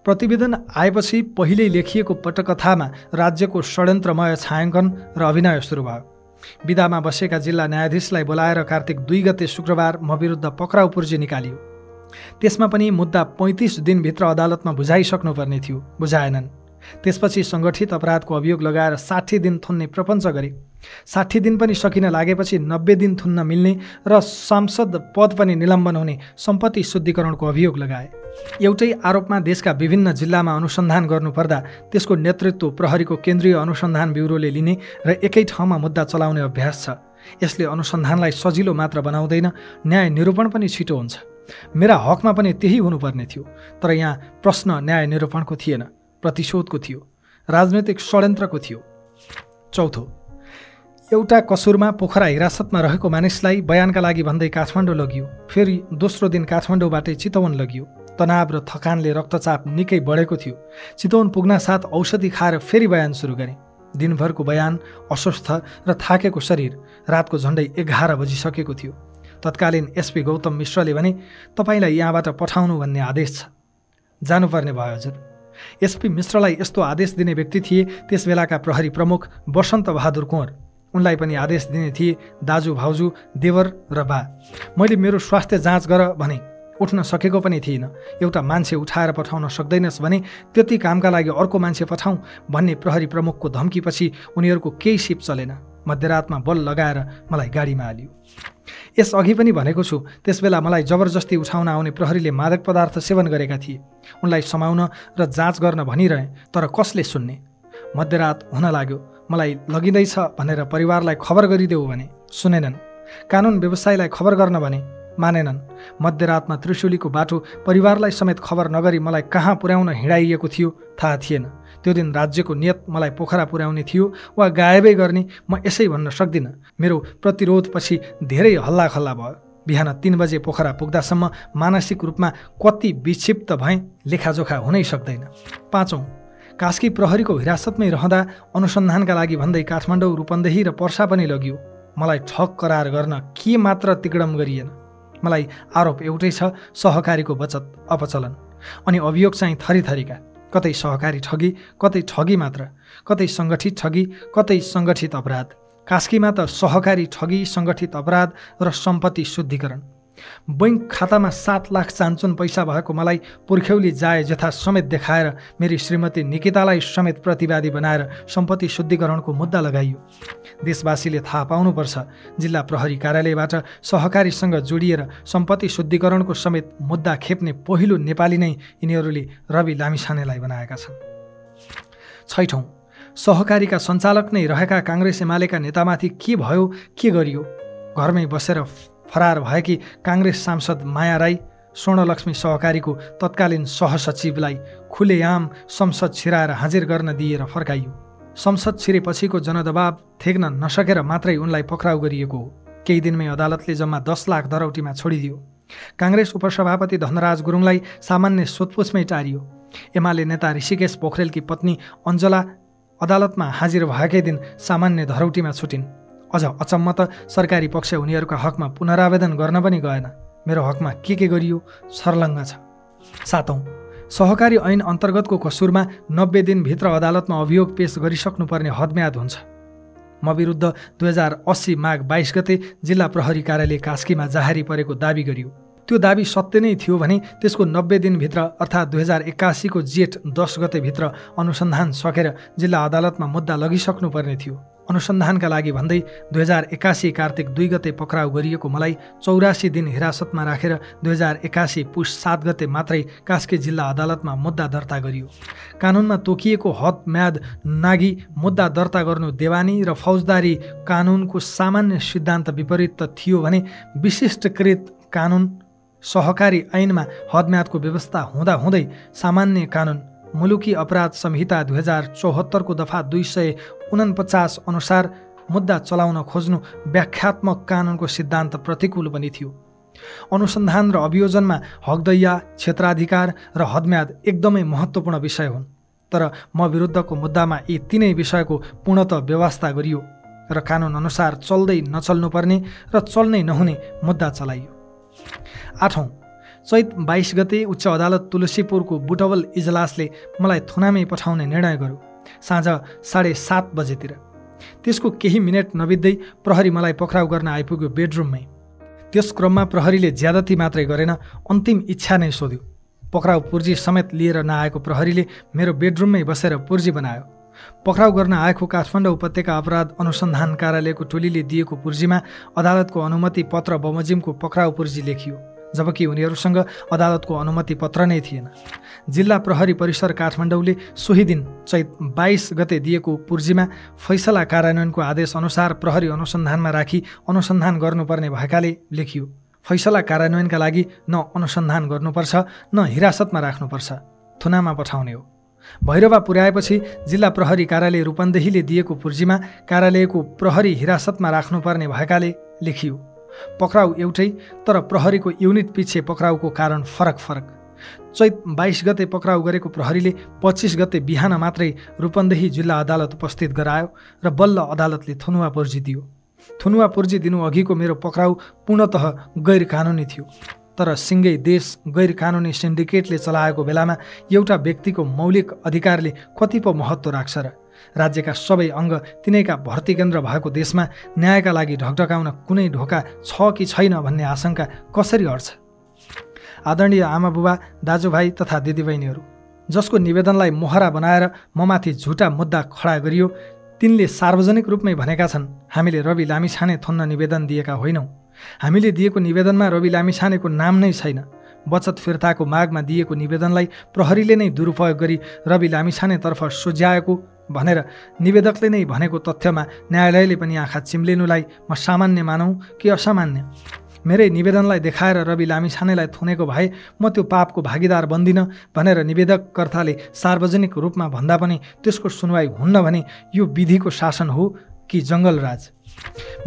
S1: प्रतिवेदन आएपछि पहिल्यै लेखिएको पटकथामा राज्यको षड्यन्त्रमय छायाङ्कन र अभिनय सुरु भयो। विदामा बसेका जिल्ला न्यायाधीशलाई बोलाएर कार्तिक 2 गते शुक्रबार म विरुद्ध पक्राउ पूर्जी निकालियो। त्यसमा पनि मुद्दा 35 दिनभित्र अदालतमा बुझाइसक्नुपर्ने थियो, बुझाएनन्। त्यसपछि सङ्गठित अपराधको अभियोग लगाएर 60 दिन थुन्ने प्रपञ्च गरे। 60 दिन पनि सकिन लागेपछि 90 दिन थुन्न मिल्ने र सांसद पद पनि निलम्बन हुने सम्पत्ति शुद्धिकरणको अभियोग लगाए। एउटै आरोपमा देशका विभिन्न जिल्लामा अनुसन्धान गर्नुपर्दा त्यसको नेतृत्व प्रहरीको केन्द्रीय अनुसन्धान ब्युरोले लिने र एकै ठाउँमा मुद्दा चलाउने अभ्यास छ। यसले अनुसन्धानलाई सजिलो मात्र बनाउँदैन, न्याय निरूपण पनि छिटो हुन्छ। मेरा हकमा पनि त्यही हुनुपर्ने थियो, तर यहाँ प्रश्न न्याय निरूपणको थिएन, प्रतिशोधको थियो, राजनैतिक षड्यन्त्रको थियो। चौथो, एउटा कसुरमा पोखरा हिरासतमा रहेको मानिसलाई बयानका लागि भन्दै काठमाडौँ लगियो। फेरि दोस्रो दिन काठमाडौँबाटै चितवन लगियो। तनाव र थकानले रक्तचाप निकै बढेको थियो। चितवन पुग्न साथ औषधि खाएर फेरि बयान सुरु गरेँ। दिनभरको बयान, अस्वस्थ र थाकेको शरीर, रातको झन्डै 11 बजिसकेको थियो। तत्कालीन एसपी गौतम मिश्रले भने, तपाईँलाई यहाँबाट पठाउनु भन्ने आदेश छ। जानुपर्ने भयो हजुर। एसपी मिश्रलाई यस्तो आदेश दिने व्यक्ति थिए त्यस बेलाका प्रहरी प्रमुख वसन्त बहादुर कुँवर। उनलाई पनि आदेश दिने थिए दाजु, भाउजू, देवर र बा। मैले मेरो स्वास्थ्य जाँच गर भने उठ्न सकेको पनि थिइनँ। एउटा मान्छे उठाएर पठाउन सक्दैनस् भने त्यति कामका लागि अर्को मान्छे पठाउँ भन्ने प्रहरी प्रमुखको धम्कीपछि उनीहरूको केही सिप चलेन। मध्यरातमा बल लगाएर मलाई गाडीमा हालियो। यसअघि पनि भनेको छु, त्यसबेला मलाई जबरजस्ती उठाउन आउने प्रहरीले मादक पदार्थ सेवन गरेका थिए। उनलाई समाउन र जाँच गर्न भनिरहे, तर कसले सुन्ने? मध्यरात हुन लाग्यो। मलाई लगिँदैछ भनेर परिवारलाई खबर गरिदेऊ भने सुनेनन्। कानुन व्यवसायीलाई खबर गर्न भने मानेनन्। मध्यरातमा त्रिशुलीको बाटो परिवारलाई समेत खबर नगरी मलाई कहाँ पुर्याउन हिँडाइएको थियो थाहा थिएन। त्यो दिन राज्यको नियत मलाई पोखरा पुर्याउने थियो वा गायबै गर्ने म यसै भन्न सक्दिनँ। मेरो प्रतिरोधपछि धेरै हल्लाखल्ला भयो। बिहान 3 बजे पोखरा पुग्दासम्म मानसिक रूपमा कति विक्षिप्त भएँ लेखाजोखा हुनै सक्दैन। पाँचौं, कास्की प्रहरीको हिरासतमै रहँदा अनुसन्धानका लागि भन्दै काठमाडौँ, रूपन्देही र पर्सा पनि लगियो। मलाई ठग करार गर्न के मात्र तिकडम गरिएन। मलाई आरोप एउटै छ, सहकारीको बचत अपचलन। अनि अभियोग चाहिँ थरीथरीका, कतै सहकारी ठगी, कतै ठगी मात्र, कतै सङ्गठित ठगी, कतै सङ्गठित अपराध। कास्कीमा त सहकारी ठगी, सङ्गठित अपराध र सम्पत्ति शुद्धिकरण। बैंक खातामा 7 लाख चान्चुन पैसा भएको मलाई पुर्ख्यौली जाए जथा समेत देखाएर मेरी श्रीमती निकितालाई समेत प्रतिवादी बनाएर सम्पत्ति शुद्धिकरणको मुद्दा लगाइयो। देशवासीले थाहा पाउनुपर्छ, जिल्ला प्रहरी कार्यालयबाट सहकारीसँग जोडिएर सम्पत्ति शुद्धिकरणको समेत मुद्दा खेप्ने पहिलो नेपाली नै यिनीहरूले रवि लामिछानेलाई बनाएका छन्। छैठौं, सहकारीका सञ्चालक नै रहेका काङ्ग्रेस एमालेका नेतामाथि के भयो, के गरियो? घरमै बसेर फरार भएकी काङ्ग्रेस सांसद माया राई स्वर्णलक्ष्मी सहकारीको तत्कालीन सहसचिवलाई खुलेआम संसद छिराएर हाजिर गर्न दिएर फर्काइयो। संसद छिरेपछिको जनदबाब थेग्न नसकेर मात्रै उनलाई पक्राउ गरिएको हो। केही दिनमै अदालतले जम्मा 10 लाख दरौटीमा छोडिदियो। काङ्ग्रेस उपसभापति धनराज गुरुङलाई सामान्य सोधपुछमै टारियो। एमाले नेता ऋषिकेश पोखरेलकी पत्नी अञ्जला अदालतमा हाजिर भएकै दिन सामान्य धरौटीमा छुटिन्। अझ अचम्म त सरकारी पक्ष उनीहरूका हकमा पुनरावेदन गर्न पनि गएन। मेरो हकमा के गरियो सर्लङ्ग छ। सातौं, सहकारी ऐन अन्तर्गतको कसुरमा 90 दिनभित्र अदालतमा अभियोग पेश गरिसक्नुपर्ने हदम्याद हुन्छ। म विरुद्ध 2080 माघ 22 गते जिल्ला प्रहरी कार्यालय कास्कीमा जाहेरी परेको दाबी गरियो। त्यो दाबी सत्य नै थियो भने त्यसको 90 दिनभित्र अर्थात् 2081 को जेठ 10 गतेभित्र अनुसन्धान सकेर जिल्ला अदालतमा मुद्दा लगिसक्नुपर्ने थियो। अनुसन्धानका लागि भन्दै 2081 कार्तिक 2 गते पक्राउ गरिएको मलाई 84 दिन हिरासतमा राखेर 2081 पुष 7 गते मात्रै कास्की जिल्ला अदालतमा मुद्दा दर्ता गरियो। कानुनमा तोकिएको हद म्याद नागी मुद्दा दर्ता गर्नु देवानी र फौजदारी कानुनको सामान्य सिद्धान्त विपरीत त थियो भने विशिष्टकृत कानुन सहकारी ऐनमा हदम्यादको व्यवस्था हुँदाहुँदै सामान्य कानुन मुलुकी अपराध संहिता 2074 को दफा 249 अनुसार मुद्दा चलाउन खोज्नु व्याख्यात्मक कानुनको सिद्धान्त प्रतिकूल पनि थियो। अनुसन्धान र अभियोजनमा हकदैया, क्षेत्राधिकार र हदम्याद एकदमै महत्त्वपूर्ण विषय हुन्। तर म विरुद्धको मुद्दामा यी तीनै विषयको पूर्णतः व्यवस्था गरियो र कानुन अनुसार चल्दै नचल्नुपर्ने र चल्नै नहुने मुद्दा चलाइयो। आठौं, चैत 22 गते उच्च अदालत तुलसीपुरको बुटवल इजलासले मलाई थुनामै पठाउने निर्णय गर्यो साँझ 7:30 बजेतिर। त्यसको केही मिनेट नबित्दै प्रहरी मलाई पक्राउ गर्न आइपुग्यो बेडरुममै। त्यस क्रममा प्रहरीले ज्यादती मात्रै गरेन, अन्तिम इच्छा नै सोध्यो। पक्राउ पूर्जी समेत लिएर नआएको प्रहरीले मेरो बेडरुममै बसेर पूर्जी बनायो। पक्राउ गर्न आएको काठमाडौँ उपत्यका अपराध अनुसन्धान कार्यालयको टोलीले दिएको पूर्जीमा अदालतको अनुमति पत्र बमोजिमको पक्राउ पूर्जी लेखियो, जबकि उनीहरूसँग अदालतको अनुमति पत्र नै थिएन। जिल्ला प्रहरी परिसर काठमाडौँले सोही दिन चैत 22 गते दिएको पूर्जीमा फैसला कार्यान्वयनको आदेश अनुसार प्रहरी अनुसन्धानमा राखी अनुसन्धान गर्नुपर्ने भएकाले लेखियो। फैसला कार्यान्वयनका लागि न अनुसन्धान गर्नुपर्छ न हिरासतमा राख्नुपर्छ, थुनामा पठाउने हो। भैरवा पुर्याएपछि जिल्ला प्रहरी कार्यालय रूपन्देहीले दिएको पूर्जीमा कार्यालयको प्रहरी हिरासतमा राख्नुपर्ने भएकाले लेखियो। पक्राउ एउटै, तर प्रहरीको युनिट पिछे पक्राउको कारण फरक फरक। चैत 22 गते पक्राउ गरेको प्रहरीले 25 गते बिहान मात्रै रूपन्देही जिल्ला अदालत उपस्थित गरायो र बल्ल अदालतले थुनुवा पूर्जी दियो। थुनुवा पूर्जी दिनु अघिको मेरो पक्राउ पूर्णतः गैर कानुनी थियो, तर सिङ्गै देश गैर कानुनी सिन्डिकेटले चलाएको बेलामा एउटा व्यक्तिको मौलिक अधिकारले कति पो महत्त्व राख्छ र? राज्यका सबै अङ्ग तिनैका भर्ती केन्द्र भएको देशमा न्यायका लागि ढकढकाउन कुनै ढोका छ कि छैन भन्ने आशंका कसरी हट्छ? आदरणीय आमाबुबा, दाजुभाइ तथा दिदीबहिनीहरू, जसको निवेदनलाई मोहरा बनाएर ममाथि झुटा मुद्दा खडा गरियो, तिनले सार्वजनिक रूपमै भनेका छन् हामीले रवि लामिछाने थुन्न निवेदन दिएका होइनौँ। हामीले दिएको निवेदनमा रवि लामिछानेको नाम नै छैन। बचत फिर्ताको मागमा दिएको निवेदनलाई प्रहरीले नै दुरुपयोग गरी रवि लामिछानेतर्फ सुझ्याएको भनेर निवेदकले नै भनेको तथ्यमा न्यायालयले पनि आँखा चिम्लिनुलाई म सामान्य मानौँ कि असामान्य? मेरै निवेदनलाई देखाएर रवि लामिछानेलाई थुनेको भए म त्यो पापको भागीदार बन्दिनँ भनेर निवेदककर्ताले सार्वजनिक रूपमा भन्दा पनि त्यसको सुनवाई हुन्न भने यो विधिको शासन हो कि जङ्गलराज?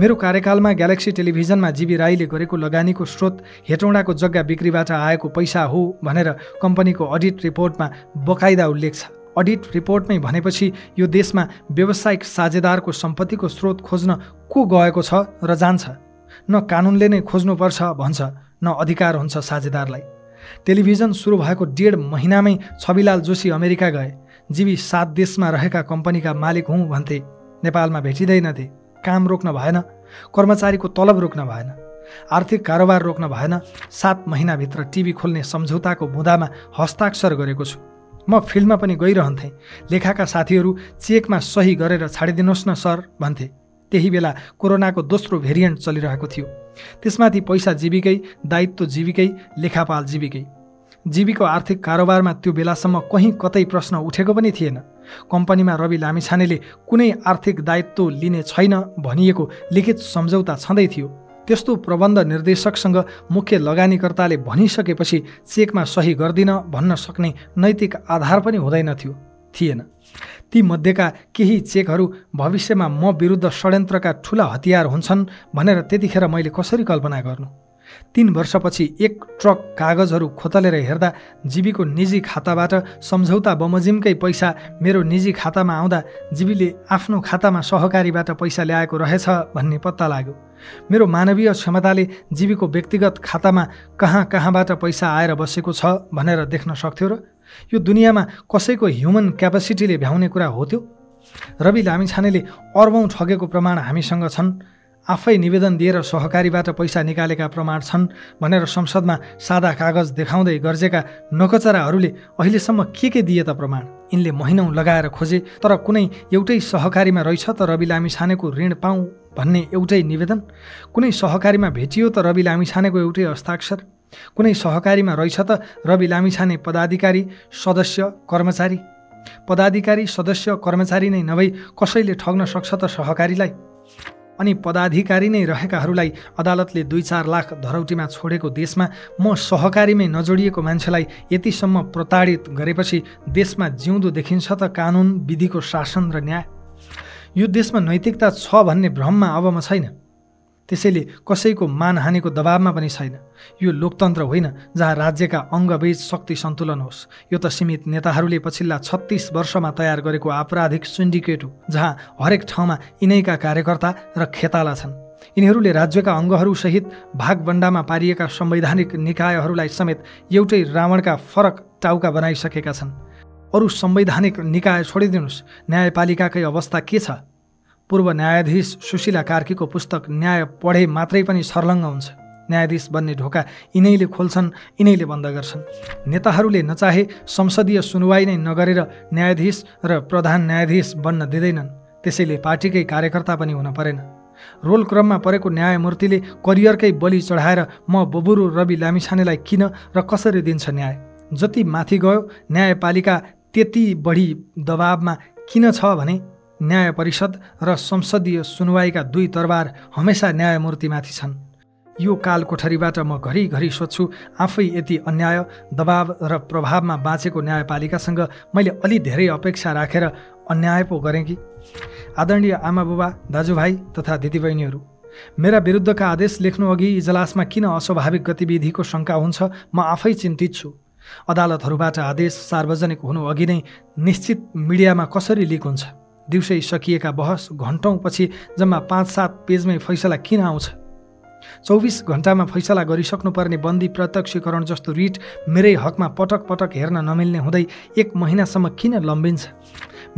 S1: मेरो कार्यकालमा ग्यालेक्सी टेलिभिजनमा जीबी राईले गरेको लगानीको स्रोत हेटौँडाको जग्गा बिक्रीबाट आएको पैसा हो भनेर कम्पनीको अडिट रिपोर्टमा बकाइदा उल्लेख छ। अडिट रिपोर्टमै भनेपछि यो देशमा व्यावसायिक साझेदारको सम्पत्तिको स्रोत खोज्न को गएको छ र जान्छ? न कानुनले नै खोज्नुपर्छ भन्छ, न अधिकार हुन्छ साझेदारलाई। टेलिभिजन सुरु भएको 1.5 महिनामै छविलाल जोशी अमेरिका गए। जीबी 7 देशमा रहेका कम्पनीका मालिक हुँ भन्थे, नेपालमा भेटिँदैनथे। काम रोक्न भएन, कर्मचारीको तलब रोक्न भएन, आर्थिक कारोबार रोक्न भएन। 7 महिनाभित्र टिभी खोल्ने सम्झौताको बुँदामा हस्ताक्षर गरेको छु। म फिल्डमा पनि गइरहन्थेँ। लेखाका साथीहरू चेकमा सही गरेर छाडिदिनुहोस् न सर भन्थे। त्यही बेला कोरोनाको दोस्रो भेरिएन्ट चलिरहेको थियो। त्यसमाथि पैसा जीविकै, दायित्व जीविकै, लेखापाल जीविकै। जीवीको आर्थिक कारोबारमा त्यो बेलासम्म कहीँ कतै प्रश्न उठेको पनि थिएन। कम्पनीमा रवि लामिछानेले कुनै आर्थिक दायित्व लिने छैन भनिएको लिखित सम्झौता छँदै थियो। त्यस्तो प्रबन्ध निर्देशकसँग मुख्य लगानीकर्ताले भनिसकेपछि चेकमा सही गर्दिन भन्न सक्ने नैतिक आधार पनि थिएन। ती मध्येका केही चेकहरू भविष्यमा म विरुद्ध षड्यन्त्रका ठुला हतियार हुन्छन् भनेर त्यतिखेर मैले कसरी कल्पना गर्नु? 3 वर्षपछि 1 ट्रक कागजहरू खोतलेर हेर्दा जीवीको निजी खाताबाट सम्झौता बमोजिमकै पैसा मेरो निजी खातामा आउँदा जीवीले आफ्नो खातामा सहकारीबाट पैसा ल्याएको रहेछ भन्ने पत्ता लाग्यो। मेरो मानवीय क्षमताले जीवीको व्यक्तिगत खातामा कहाँबाट पैसा आएर बसेको छ भनेर देख्न सक्थ्यो र? यो दुनियाँमा कसैको ह्युमन क्यापेसिटीले भ्याउने कुरा हो त्यो? रवि लामिछानेले अर्बौं ठगेको प्रमाण हामीसँग छन्। आफै निवेदन दिएर सहकारीबाट पैसा निकालेका प्रमाण छन् भनेर संसदमा सादा कागज देखाउँदै गर्जेका नकचराहरूले अहिलेसम्म के दिए त प्रमाण? यिनले महिनौँ लगाएर खोजे, तर कुनै एउटै सहकारीमा रहेछ त रवि लामिछानेको ऋण पाऊँ भन्ने एउटै निवेदन? कुनै सहकारीमा भेटियो त रवि लामिछानेको एउटै हस्ताक्षर? कुनै सहकारीमा रहेछ त रवि लामिछाने पदाधिकारी, सदस्य, कर्मचारी? पदाधिकारी, सदस्य, कर्मचारी नै नभई कसैले ठग्न सक्छ त सहकारीलाई? अनि पदाधिकारी नै रहेकाहरूलाई अदालतले 2-4 लाख धरौटीमा छोडेको देशमा म सहकारीमै नजोडिएको मान्छेलाई यतिसम्म प्रताडित गरेपछि देशमा जिउँदो देखिन्छ त कानुन, विधिको शासन र न्याय? यो देशमा नैतिकता छ भन्ने भ्रममा अब म छैन। त्यसैले कसैको मानहानिको दबावमा पनि छैन। यो लोकतन्त्र होइन जहाँ राज्यका अङ्गबीच शक्ति सन्तुलन होस्। यो त सीमित नेताहरूले पछिल्ला 36 वर्षमा तयार गरेको आपराधिक सिन्डिकेट हो, जहाँ हरेक ठाउँमा यिनैका कार्यकर्ता र खेताला छन्। यिनीहरूले राज्यका अङ्गहरूसहित भागबण्डामा पारिएका संवैधानिक निकायहरूलाई समेत एउटै रावणका फरक टाउका बनाइसकेका छन्। अरू संवैधानिक निकाय छोडिदिनुहोस्, न्यायपालिकाकै अवस्था के छ? पूर्व न्यायाधीश सुशीला कार्कीको पुस्तक न्याय पढे मात्रै पनि छर्लङ्ग हुन्छ। न्यायाधीश बन्ने ढोका यिनैले खोल्छन्, यिनैले बन्द गर्छन्। नेताहरूले नचाहे संसदीय सुनवाई नै नगरेर न्यायाधीश र प्रधान न्यायाधीश बन्न दिँदैनन्। त्यसैले पार्टीकै कार्यकर्ता पनि हुन परेन। रोल क्रममा परेको न्यायमूर्तिले करियरकै बलि चढाएर म बबुरु रवि लामिछानेलाई किन र कसरी दिन्छ न्याय? जति माथि गयो न्यायपालिका त्यति बढी दबावमा किन छ भने न्याय परिषद र संसदीय सुनवाईका दुई तरबार हमेसा न्यायमूर्तिमाथि छन्। यो काल कोठरीबाट म घरिघरि सोध्छु, आफै यति अन्याय, दबाव र प्रभावमा बाँचेको न्यायपालिकासँग मैले अलि धेरै अपेक्षा राखेर अन्याय पो गरेँ कि? आदरणीय आमाबुबा, दाजुभाइ तथा दिदीबहिनीहरू, मेरा विरुद्धका आदेश लेख्नु अघि इजलासमा किन अस्वाभाविक गतिविधिको शङ्का हुन्छ म आफै चिन्तित छु। अदालतहरूबाट आदेश सार्वजनिक हुनु अघि नै निश्चित मिडियामा कसरी लिक हुन्छ? दिउँसै सकिएका बहस घन्टौँपछि जम्मा 5-7 पेजमै फैसला किन आउँछ? 24 घण्टामा फैसला गरिसक्नुपर्ने बन्दी प्रत्यक्षीकरण जस्तो रिट मेरै हकमा पटक पटक हेर्न नमिल्ने हुँदै 1 महिनासम्म किन लम्बिन्छ?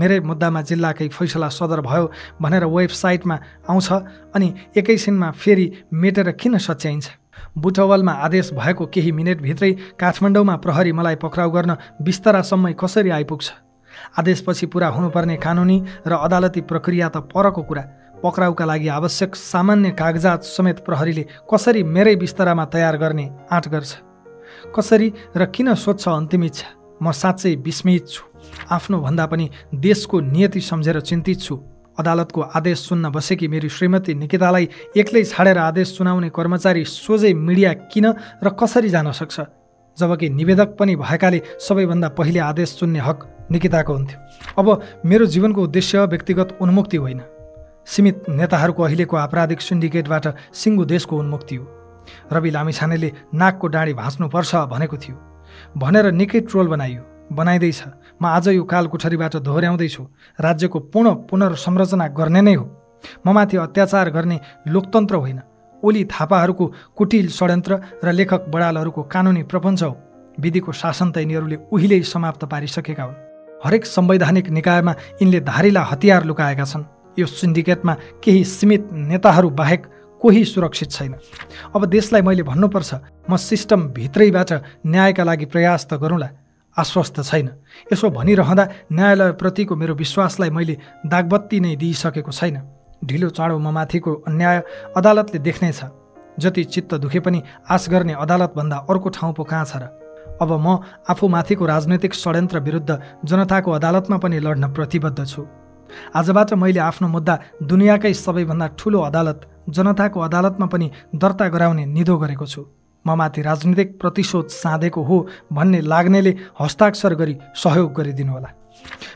S1: मेरै मुद्दामा जिल्लाकै फैसला सदर भयो भनेर वेबसाइटमा आउँछ अनि एकैछिनमा फेरि मेटेर किन सच्याइन्छ? बुटवलमा आदेश भएको केही मिनेटभित्रै काठमाडौँमा प्रहरी मलाई पक्राउ गर्न बिस्तरासम्मै कसरी आइपुग्छ? आदेशपछि पुरा हुनुपर्ने कानुनी र अदालती प्रक्रिया त परको कुरा। पक्राउका लागि आवश्यक सामान्य कागजात समेत प्रहरीले कसरी मेरै बिस्तरामा तयार गर्ने आँट गर्छ? कसरी र किन सोध्छ अन्तिम इच्छा? म साँच्चै विस्मित छु। आफ्नो भन्दा पनि देशको नियति सम्झेर चिन्तित छु। अदालतको आदेश सुन्न बसेकी मेरी श्रीमती निकितालाई एक्लै छाडेर आदेश सुनाउने कर्मचारी सोझै मिडिया किन र कसरी जान सक्छ? जबकि निवेदक पनि भएकाले सबैभन्दा पहिले आदेश सुन्ने हक निकिताको हुन्थ्यो। अब मेरो जीवनको उद्देश्य व्यक्तिगत उन्मुक्ति होइन, सीमित नेताहरूको अहिलेको आपराधिक सिन्डिकेटबाट सिङ्गो देशको उन्मुक्ति हो। रवि लामिछानेले नाकको डाँडी भाँच्नुपर्छ भनेको थियो भनेर निकै ट्रोल बनाइयो, बनाइँदैछ। म आज यो काल कोठरीबाट दोहोर्याउँदैछु, राज्यको पुनर्संरचना गर्ने नै हो। ममाथि अत्याचार गर्ने लोकतन्त्र होइन, ओली थापाहरूको कुटिल षड्यन्त्र र लेखक बडालहरूको कानुनी प्रपञ्च हो। विधिको शासन त यिनीहरूले उहिल्यै समाप्त पारिसकेका हुन्। हरेक संवैधानिक निकायमा यिनले धारिला हतियार लुकाएका छन्। यो सिन्डिकेटमा केही सीमित नेताहरू बाहेक कोही सुरक्षित छैन। अब देशलाई मैले भन्नुपर्छ, म सिस्टम भित्रैबाट न्यायका लागि प्रयास त गरौँला, आश्वस्त छैन। यसो भनिरहँदा न्यायालयप्रतिको मेरो विश्वासलाई मैले दागबत्ती नै दिइसकेको छैन। ढिलो चाँडो ममाथिको अन्याय अदालतले देख्नेछ। जति चित्त दुखे पनि आश गर्ने अदालतभन्दा अर्को ठाउँ पो कहाँ छ र? अब म आफूमाथिको राजनैतिक षड्यन्त्र विरुद्ध जनताको अदालतमा पनि लड्न प्रतिबद्ध छु। आजबाट मैले आफ्नो मुद्दा दुनियाँकै सबैभन्दा ठुलो अदालत जनताको अदालतमा पनि दर्ता गराउने निधो गरेको छु। ममाथि राजनीतिक प्रतिशोध साधेको हो भन्ने लाग्नेले हस्ताक्षर गरी सहयोग गरिदिनुहोला।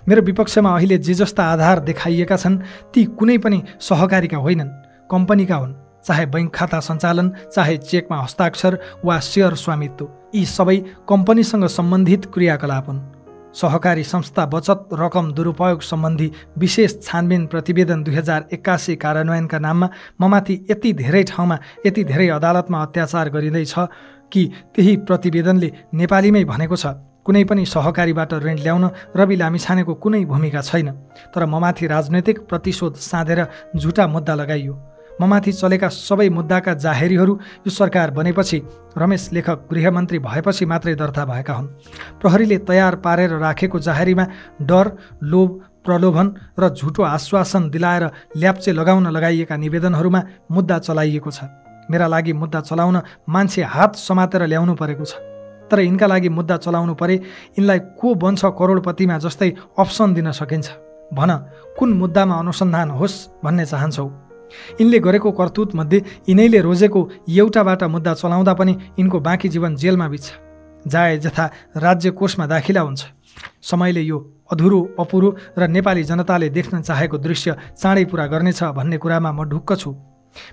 S1: मेरो विपक्षमा अहिले जे जस्ता आधार देखाइएका छन् ती कुनै पनि सहकारीका होइनन्, कम्पनीका हुन्। चाहे बैंक खाता सञ्चालन, चाहे चेकमा हस्ताक्षर वा सेयर स्वामित्व, यी सबै कम्पनीसँग सम्बन्धित क्रियाकलाप हुन्। सहकारी संस्था बचत रकम दुरुपयोग सम्बन्धी विशेष छानबिन प्रतिवेदन 2081 कार्यान्वयनका नाममा ममाथि यति धेरै ठाउँमा, यति धेरै अदालतमा अत्याचार गरिँदैछ कि त्यही प्रतिवेदनले नेपालीमै भनेको छ, कुनै पनि सहकारीबाट ऋण ल्याउन रवि लामिछानेको कुनै भूमिका छैन। तर ममाथि राजनैतिक प्रतिशोध साधेर झुटा मुद्दा लगाइयो। ममाथि चलेका सबै मुद्दाका जाहेरीहरू यो सरकार बनेपछि, रमेश लेखक गृहमन्त्री भएपछि मात्रै दर्ता भएका हुन्। प्रहरीले तयार पारेर राखेको जाहेरीमा डर, लोभ, प्रलोभन र झुटो आश्वासन दिलाएर ल्याप्चे लगाउन लगाइएका निवेदनहरूमा मुद्दा चलाइएको छ। मेरा लागि मुद्दा चलाउन मान्छे हात समातेर ल्याउनु परेको छ। तर यिनका लागि मुद्दा चलाउनु परे यिनलाई को बन्छ करोडपतिमा जस्तै अप्सन दिन सकिन्छ? भन, कुन मुद्दामा अनुसन्धान होस् भन्ने चाहन्छौ? यिनले गरेको करतुत मध्ये यिनैले रोजेको एउटाबाट मुद्दा चलाउँदा पनि यिनको बाँकी जीवन जेलमा बित्छ। जाए जथा राज्य कोषमा दाखिला हुन्छ। समयले यो अधुरो, अपुरो र नेपाली जनताले देख्न चाहेको दृश्य चाँडै पुरा गर्नेछ भन्ने कुरामा म ढुक्क छु।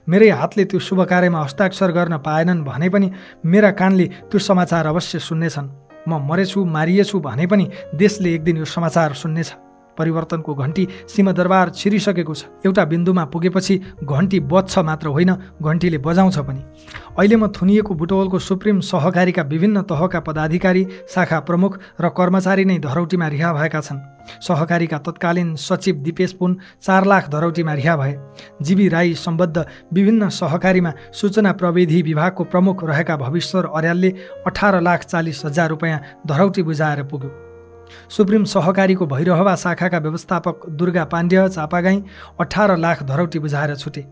S1: मेरै हातले त्यो शुभ कार्यमा हस्ताक्षर गर्न पाएनन् भने पनि मेरा कानले त्यो समाचार अवश्य सुन्नेछन्। म मरेछु, मारिएछु भने पनि देशले एक दिन यो समाचार सुन्नेछ। परिवर्तनको घण्टी सिंहदरबार छिरिसकेको छ। एउटा बिन्दुमा पुगेपछि घण्टी बज्छ मात्र होइन, घण्टीले बजाउँछ पनि। अहिले म थुनिएको बुटवलको सुप्रिम सहकारीका विभिन्न तहका पदाधिकारी, शाखा प्रमुख र कर्मचारी नै धरौटीमा रिहा भएका छन्। सहकारीका तत्कालीन सचिव दिपेश पुन 4 लाख धरौटीमा रिहा भए। जीवी राई सम्बद्ध विभिन्न सहकारीमा सूचना प्रविधि विभागको प्रमुख रहेका भविश्वर अर्यालले 18,40,000 रुपैयाँ धरौटी बुझाएर पुग्यो। सुप्रिम सहकारीको भैरहवा शाखाका व्यवस्थापक दुर्गा पाण्ड्य चापागाई 18 लाख धरौटी बुझाएर छुटे।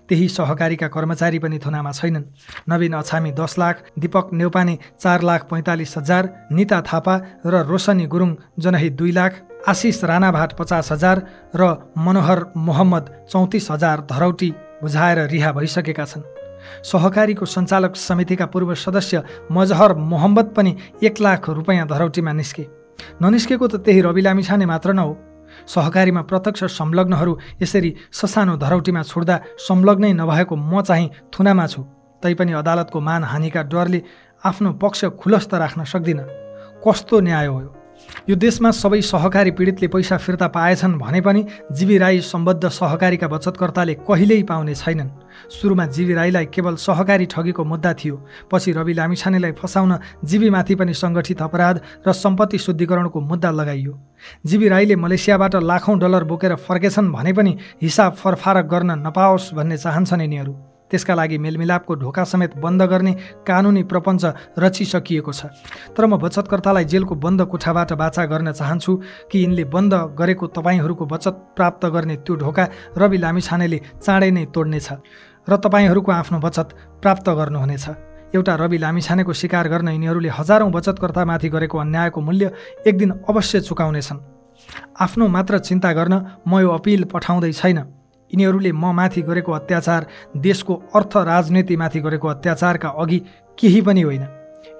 S1: त्यही सहकारीका कर्मचारी पनि थुनामा छैनन्। नवीन अछामी 10 लाख, दीपक नेउपाने 4,45,000, निता थापा र रोशनी गुरुङ जनही 2 लाख, आशिष राणाभाट 50,000 र मनोहर मोहम्मद 34,000 धरौटी बुझाएर रिहा भइसकेका छन्। सहकारीको सञ्चालक समितिका पूर्व सदस्य मजहर मोहम्मद पनि 1 लाख रुपैयाँ धरौटीमा निस्के। ननिस्केको त त्यही रवि लामिछाने मात्र न हो। सहकारीमा प्रत्यक्ष संलग्नहरू यसरी ससानो धरौटीमा छुट्दा संलग्नै नभएको म चाहिँ थुनामा छु। तैपनि अदालतको मानहानिका डरले आफ्नो पक्ष खुलस्त राख्न सक्दिनँ। कस्तो न्याय हो यो? देशमा सबै सहकारी पीडितले पैसा फिर्ता पाएछन् भने पनि जीवी राई सम्बद्ध सहकारीका बचतकर्ताले कहिल्यै पाउने छैनन्। सुरुमा जीवी राईलाई केवल सहकारी ठगीको मुद्दा थियो। पछि रवि लामिछानेलाई फसाउन जीवीमाथि पनि सङ्गठित अपराध र सम्पत्ति शुद्धिकरणको मुद्दा लगाइयो। जीवी राईले मलेसियाबाट लाखौँ डलर बोकेर फर्केछन् भने पनि हिसाब फरफारक गर्न नपाओस् भन्ने चाहन्छन् यिनीहरू। त्यसका लागि मेलमिलापको ढोका समेत बन्द गर्ने कानुनी प्रपञ्च रचिसकिएको छ। तर म बचतकर्तालाई जेलको बन्द कोठाबाट बाचा गर्न चाहन्छु कि यिनले बन्द गरेको तपाईँहरूको बचत प्राप्त गर्ने त्यो ढोका रवि लामिछानेले चाँडै नै तोड्नेछ र तपाईँहरूको आफ्नो बचत प्राप्त गर्नुहुनेछ। एउटा रवि लामिछानेको शिकार गर्न यिनीहरूले हजारौँ बचतकर्तामाथि गरेको अन्यायको मूल्य एक दिन अवश्य चुकाउनेछन्। आफ्नो मात्र चिन्ता गर्न म यो अपिल पठाउँदै छैन। यिनीहरूले म माथि गरेको अत्याचार देशको अर्थ राजनीतिमाथि गरेको अत्याचारका अघि केही पनि होइन।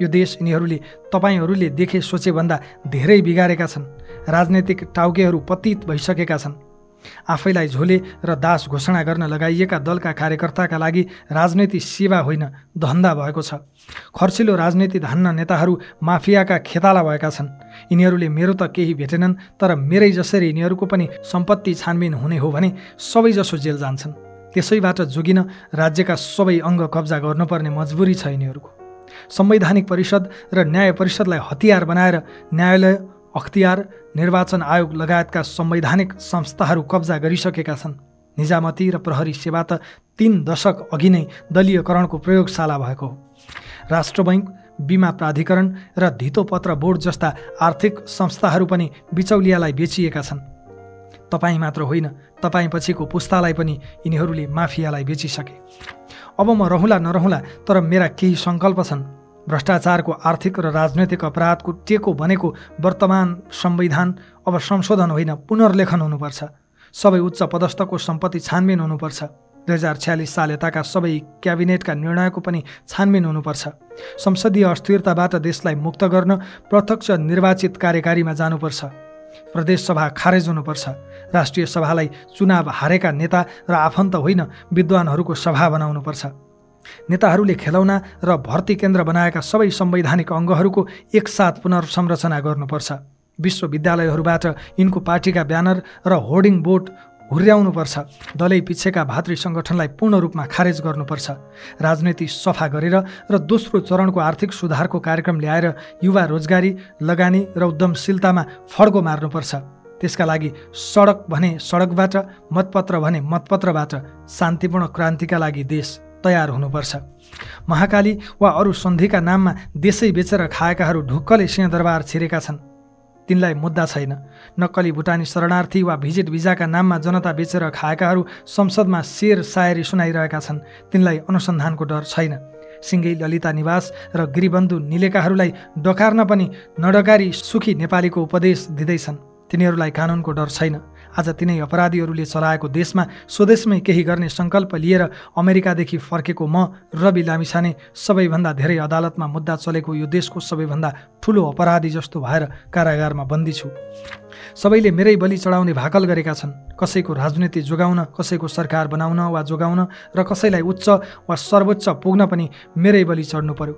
S1: यो देश यिनीहरूले तपाईँहरूले देखे सोचेभन्दा धेरै बिगारेका छन्। राजनैतिक टाउकेहरू पतित भइसकेका छन्। आफैलाई झोले र दास घोषणा गर्न लगाइएका दलका कार्यकर्ताका लागि राजनीति सेवा होइन, धन्दा भएको छ। खर्चिलो राजनीति धान्न नेताहरू माफियाका खेताला भएका छन्। यिनीहरूले मेरो त केही भेटेनन्, तर मेरै जसरी यिनीहरूको पनि सम्पत्ति छानबिन हुने हो भने सबैजसो जेल जान्छन्। त्यसैबाट जोगिन राज्यका सबै अङ्ग कब्जा गर्नुपर्ने मजबुरी छ यिनीहरूको। संवैधानिक परिषद र न्याय परिषदलाई हतियार बनाएर न्यायालय, अख्तियार, निर्वाचन आयोग लगायतका संवैधानिक संस्थाहरू कब्जा गरिसकेका छन्। निजामती र प्रहरी सेवा त 3 दशक अघि नै दलीयकरणको प्रयोगशाला भएको हो। राष्ट्र बैङ्क, बिमा प्राधिकरण र धितोपत्र बोर्ड जस्ता आर्थिक संस्थाहरू पनि बिचौलियालाई बेचिएका छन्। तपाईँ मात्र होइन, तपाईँ पछिको पुस्तालाई पनि यिनीहरूले माफियालाई बेचिसके। अब म रहँला नरहँला, तर मेरा केही सङ्कल्प छन्। भ्रष्टाचारको आर्थिक र राजनैतिक अपराधको टेको बनेको वर्तमान संविधान अब संशोधन होइन, पुनर्लेखन हुनुपर्छ। सबै उच्च पदस्थको सम्पत्ति छानबिन हुनुपर्छ। 2046 साल यताका सबै क्याबिनेटका निर्णयको पनि छानबिन हुनुपर्छ। संसदीय अस्थिरताबाट देशलाई मुक्त गर्न प्रत्यक्ष निर्वाचित कार्यकारीमा जानुपर्छ। प्रदेश सभा खारेज हुनुपर्छ। राष्ट्रिय सभालाई चुनाव हारेका नेता र आफन्त होइन, विद्वानहरूको सभा बनाउनुपर्छ। नेताहरूले खेलौना र भर्ती केन्द्र बनाएका सबै संवैधानिक अङ्गहरूको एकसाथ पुनर्संरचना गर्नुपर्छ। विश्वविद्यालयहरूबाट यिनको पार्टीका ब्यानर र होर्डिङ बोर्ड हुर्याउनुपर्छ। दलै पिछेका भातृ सङ्गठनलाई पूर्ण रूपमा खारेज गर्नुपर्छ। राजनीति सफा गरेर र दोस्रो चरणको आर्थिक सुधारको कार्यक्रम ल्याएर युवा रोजगारी, लगानी र उद्यमशीलतामा फड्को मार्नुपर्छ। त्यसका लागि सडक भने सडकबाट, मतपत्र भने मतपत्रबाट शान्तिपूर्ण क्रान्तिका लागि देश तयार हुनुपर्छ। महाकाली वा अरू सन्धिका नाममा देशै बेचेर खाएकाहरू ढुक्कले सिंहदरबार छिरेका छन्। तिनलाई मुद्दा छैन। नक्कली भुटानी शरणार्थी वा भिजिट भिजाका नाममा जनता बेचेर खाएकाहरू संसदमा शेर सायरी सुनाइरहेका छन्। तिनलाई अनुसन्धानको डर छैन। सिङ्गै ललिता निवास र गिरिबन्धु निलेकाहरूलाई डकार्न पनि नडकारी सुखी नेपालीको उपदेश दिँदैछन्। तिनीहरूलाई कानुनको डर छैन। आज तिनै अपराधीहरूले चलाएको देशमा स्वदेशमै केही गर्ने सङ्कल्प लिएर अमेरिकादेखि फर्केको म रवि लामिछाने सबैभन्दा धेरै अदालतमा मुद्दा चलेको यो देशको सबैभन्दा ठुलो अपराधी जस्तो भएर कारागारमा बन्दी छु। सबैले मेरै बलि चढाउने भाकल गरेका छन्। कसैको राजनीति जोगाउन, कसैको सरकार बनाउन वा जोगाउन र कसैलाई उच्च वा सर्वोच्च पुग्न पनि मेरै बलि चढ्नु पर्यो।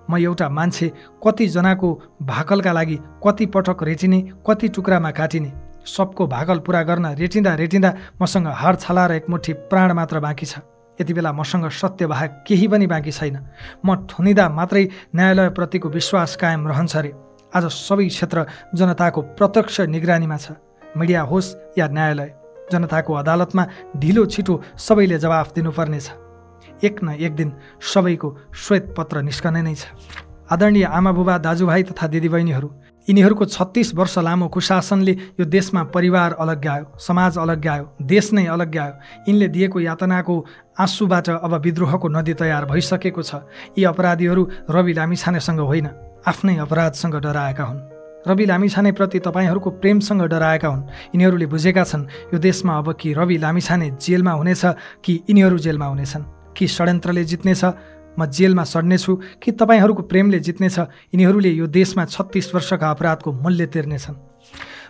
S1: म एउटा मान्छे कतिजनाको भाकलका लागि कति पटक रेटिने, कति टुक्रामा काटिने, सबको भागल पुरा गर्न रेटिँदा मसँग हाड छाला र एक मुठी प्राण मात्र बाँकी छ। यति बेला मसँग सत्य बाहेक केही पनि बाँकी छैन। म ठुनिँदा मात्रै न्यायालयप्रतिको विश्वास कायम रहन्छ रे। आज सबै क्षेत्र जनताको प्रत्यक्ष निगरानीमा छ। मिडिया होस् या न्यायालय, जनताको अदालतमा ढिलो छिटो सबैले जवाफ दिनुपर्नेछ। एक न एक दिन सबैको श्वेत पत्र निस्कने नै छ। आदरणीय आमाबुबा, दाजुभाइ तथा दिदीबहिनीहरू, यिनीहरूको 36 वर्ष लामो कुशासनले यो देशमा परिवार अलग्यायो, समाज अलग्यायो, देश नै अलग्यायो। यिनले दिएको यातनाको आँसुबाट अब विद्रोहको नदी तयार भइसकेको छ। यी अपराधीहरू रवि लामिछानेसँग होइन, आफ्नै अपराधसँग डराएका हुन्। रवि लामिछानेप्रति तपाईँहरूको प्रेमसँग डराएका हुन्। यिनीहरूले बुझेका छन् यो देशमा अब कि रवि लामिछाने जेलमा हुनेछ कि यिनीहरू जेलमा हुनेछन्। कि षड्यन्त्रले जित्नेछ, म जेलमा सड्नेछु, कि तपाईँहरूको प्रेमले जित्नेछ, यिनीहरूले यो देशमा 36 वर्षका अपराधको मूल्य तिर्नेछन्।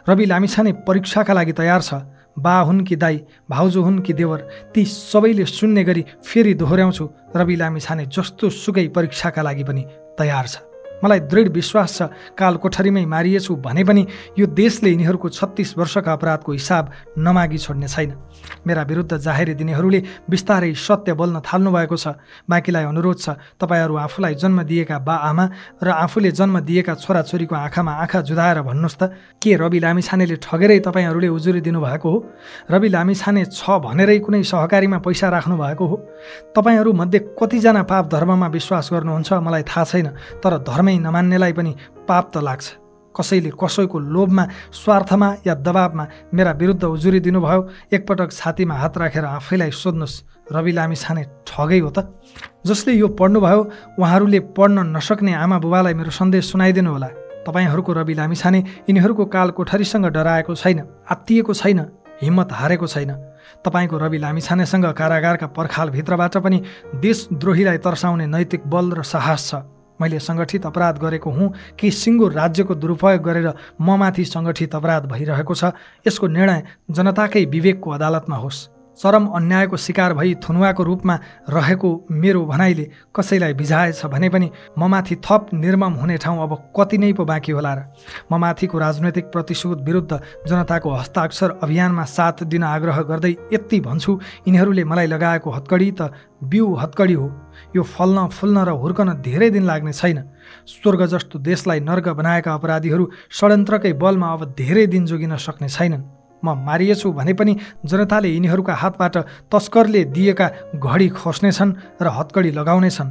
S1: रवि लामिछाने परीक्षाका लागि तयार छ। बा हुन् कि दाई, भाउजू हुन् कि देवर, ती सबैले सुन्ने गरी फेरि दोहोऱ्याउँछु, रवि लामिछाने जस्तो सुकै परीक्षाका लागि पनि तयार छ। मलाई दृढ विश्वास छ काल कोठरीमै मारिएछु भने पनि यो देशले यिनीहरूको 36 वर्षका अपराधको हिसाब नमागी छोड्ने छैन। मेरा विरुद्ध जाहेरी दिनेहरूले बिस्तारै सत्य बोल्न थाल्नु भएको छ। बाँकीलाई अनुरोध छ, तपाईँहरू आफूलाई जन्म दिएका बा आमा र आफूले जन्म दिएका छोराछोरीको आँखामा आँखा जुधाएर भन्नुहोस् त, के रवि लामिछानेले ठगेरै तपाईँहरूले उजुरी दिनुभएको हो? रवि लामिछाने छ भनेरै कुनै सहकारीमा पैसा राख्नु भएको हो? तपाईँहरूमध्ये कतिजना पाप धर्ममा विश्वास गर्नुहुन्छ मलाई थाहा छैन, तर धर्मै नमान्नेलाई पनि पाप त लाग्छ। कसैले कसैको लोभमा, स्वार्थमा या दबावमा मेरा विरुद्ध उजुरी दिनुभयो, एकपटक छातीमा हात राखेर आफैलाई सोध्नुहोस्, रवि लामिछाने ठगै हो त? जसले यो पढ्नुभयो उहाँहरूले पढ्न नसक्ने आमा बुबालाई मेरो सन्देश सुनाइदिनु होला। तपाईँहरूको रवि लामिछाने यिनीहरूको काल कोठरीसँग डराएको छैन, आत्तिएको छैन, हिम्मत हारेको छैन। तपाईँको रवि लामिछानेसँग कारागारका पर्खालभित्रबाट पनि देशद्रोहीलाई तर्साउने नैतिक बल र साहस छ। मैले सङ्गठित अपराध गरेको हुँ कि सिङ्गो राज्यको दुरुपयोग गरेर ममाथि सङ्गठित अपराध भइरहेको छ, यसको निर्णय जनताकै विवेकको अदालतमा होस्। चरम अन्यायको शिकार भई थुनुवाको रूपमा रहेको मेरो भनाइले कसैलाई बिझाएछ भने पनि ममाथि थप निर्मम हुने ठाउँ अब कति नै पो बाँकी होला र? ममाथिको राजनैतिक प्रतिशोध विरुद्ध जनताको हस्ताक्षर अभियानमा साथ दिन आग्रह गर्दै यति भन्छु, यिनीहरूले मलाई लगाएको हत्कडी त बिउ हत्कडी हो। यो फल्न फुल्न र हुर्कन धेरै दिन लाग्ने छैन। स्वर्ग जस्तो देशलाई नर्क बनाएका अपराधीहरू षड्यन्त्रकै बलमा अब धेरै दिन जोगिन सक्ने छैनन्। म मारिएछु भने पनि जनताले यिनीहरूका हातबाट तस्करले दिएका घडी खोस्नेछन् र हत्कडी लगाउनेछन्।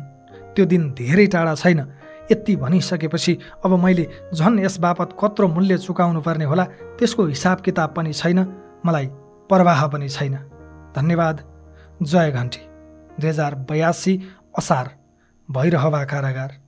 S1: त्यो दिन धेरै टाढा छैन। यति भनिसकेपछि अब मैले झन् यस बापत कत्रो मूल्य चुकाउनु पर्ने होला त्यसको हिसाब किताब पनि छैन, मलाई परवाह पनि छैन। धन्यवाद। जय घन्टी। 2082 असार, भैरहवा कारागार।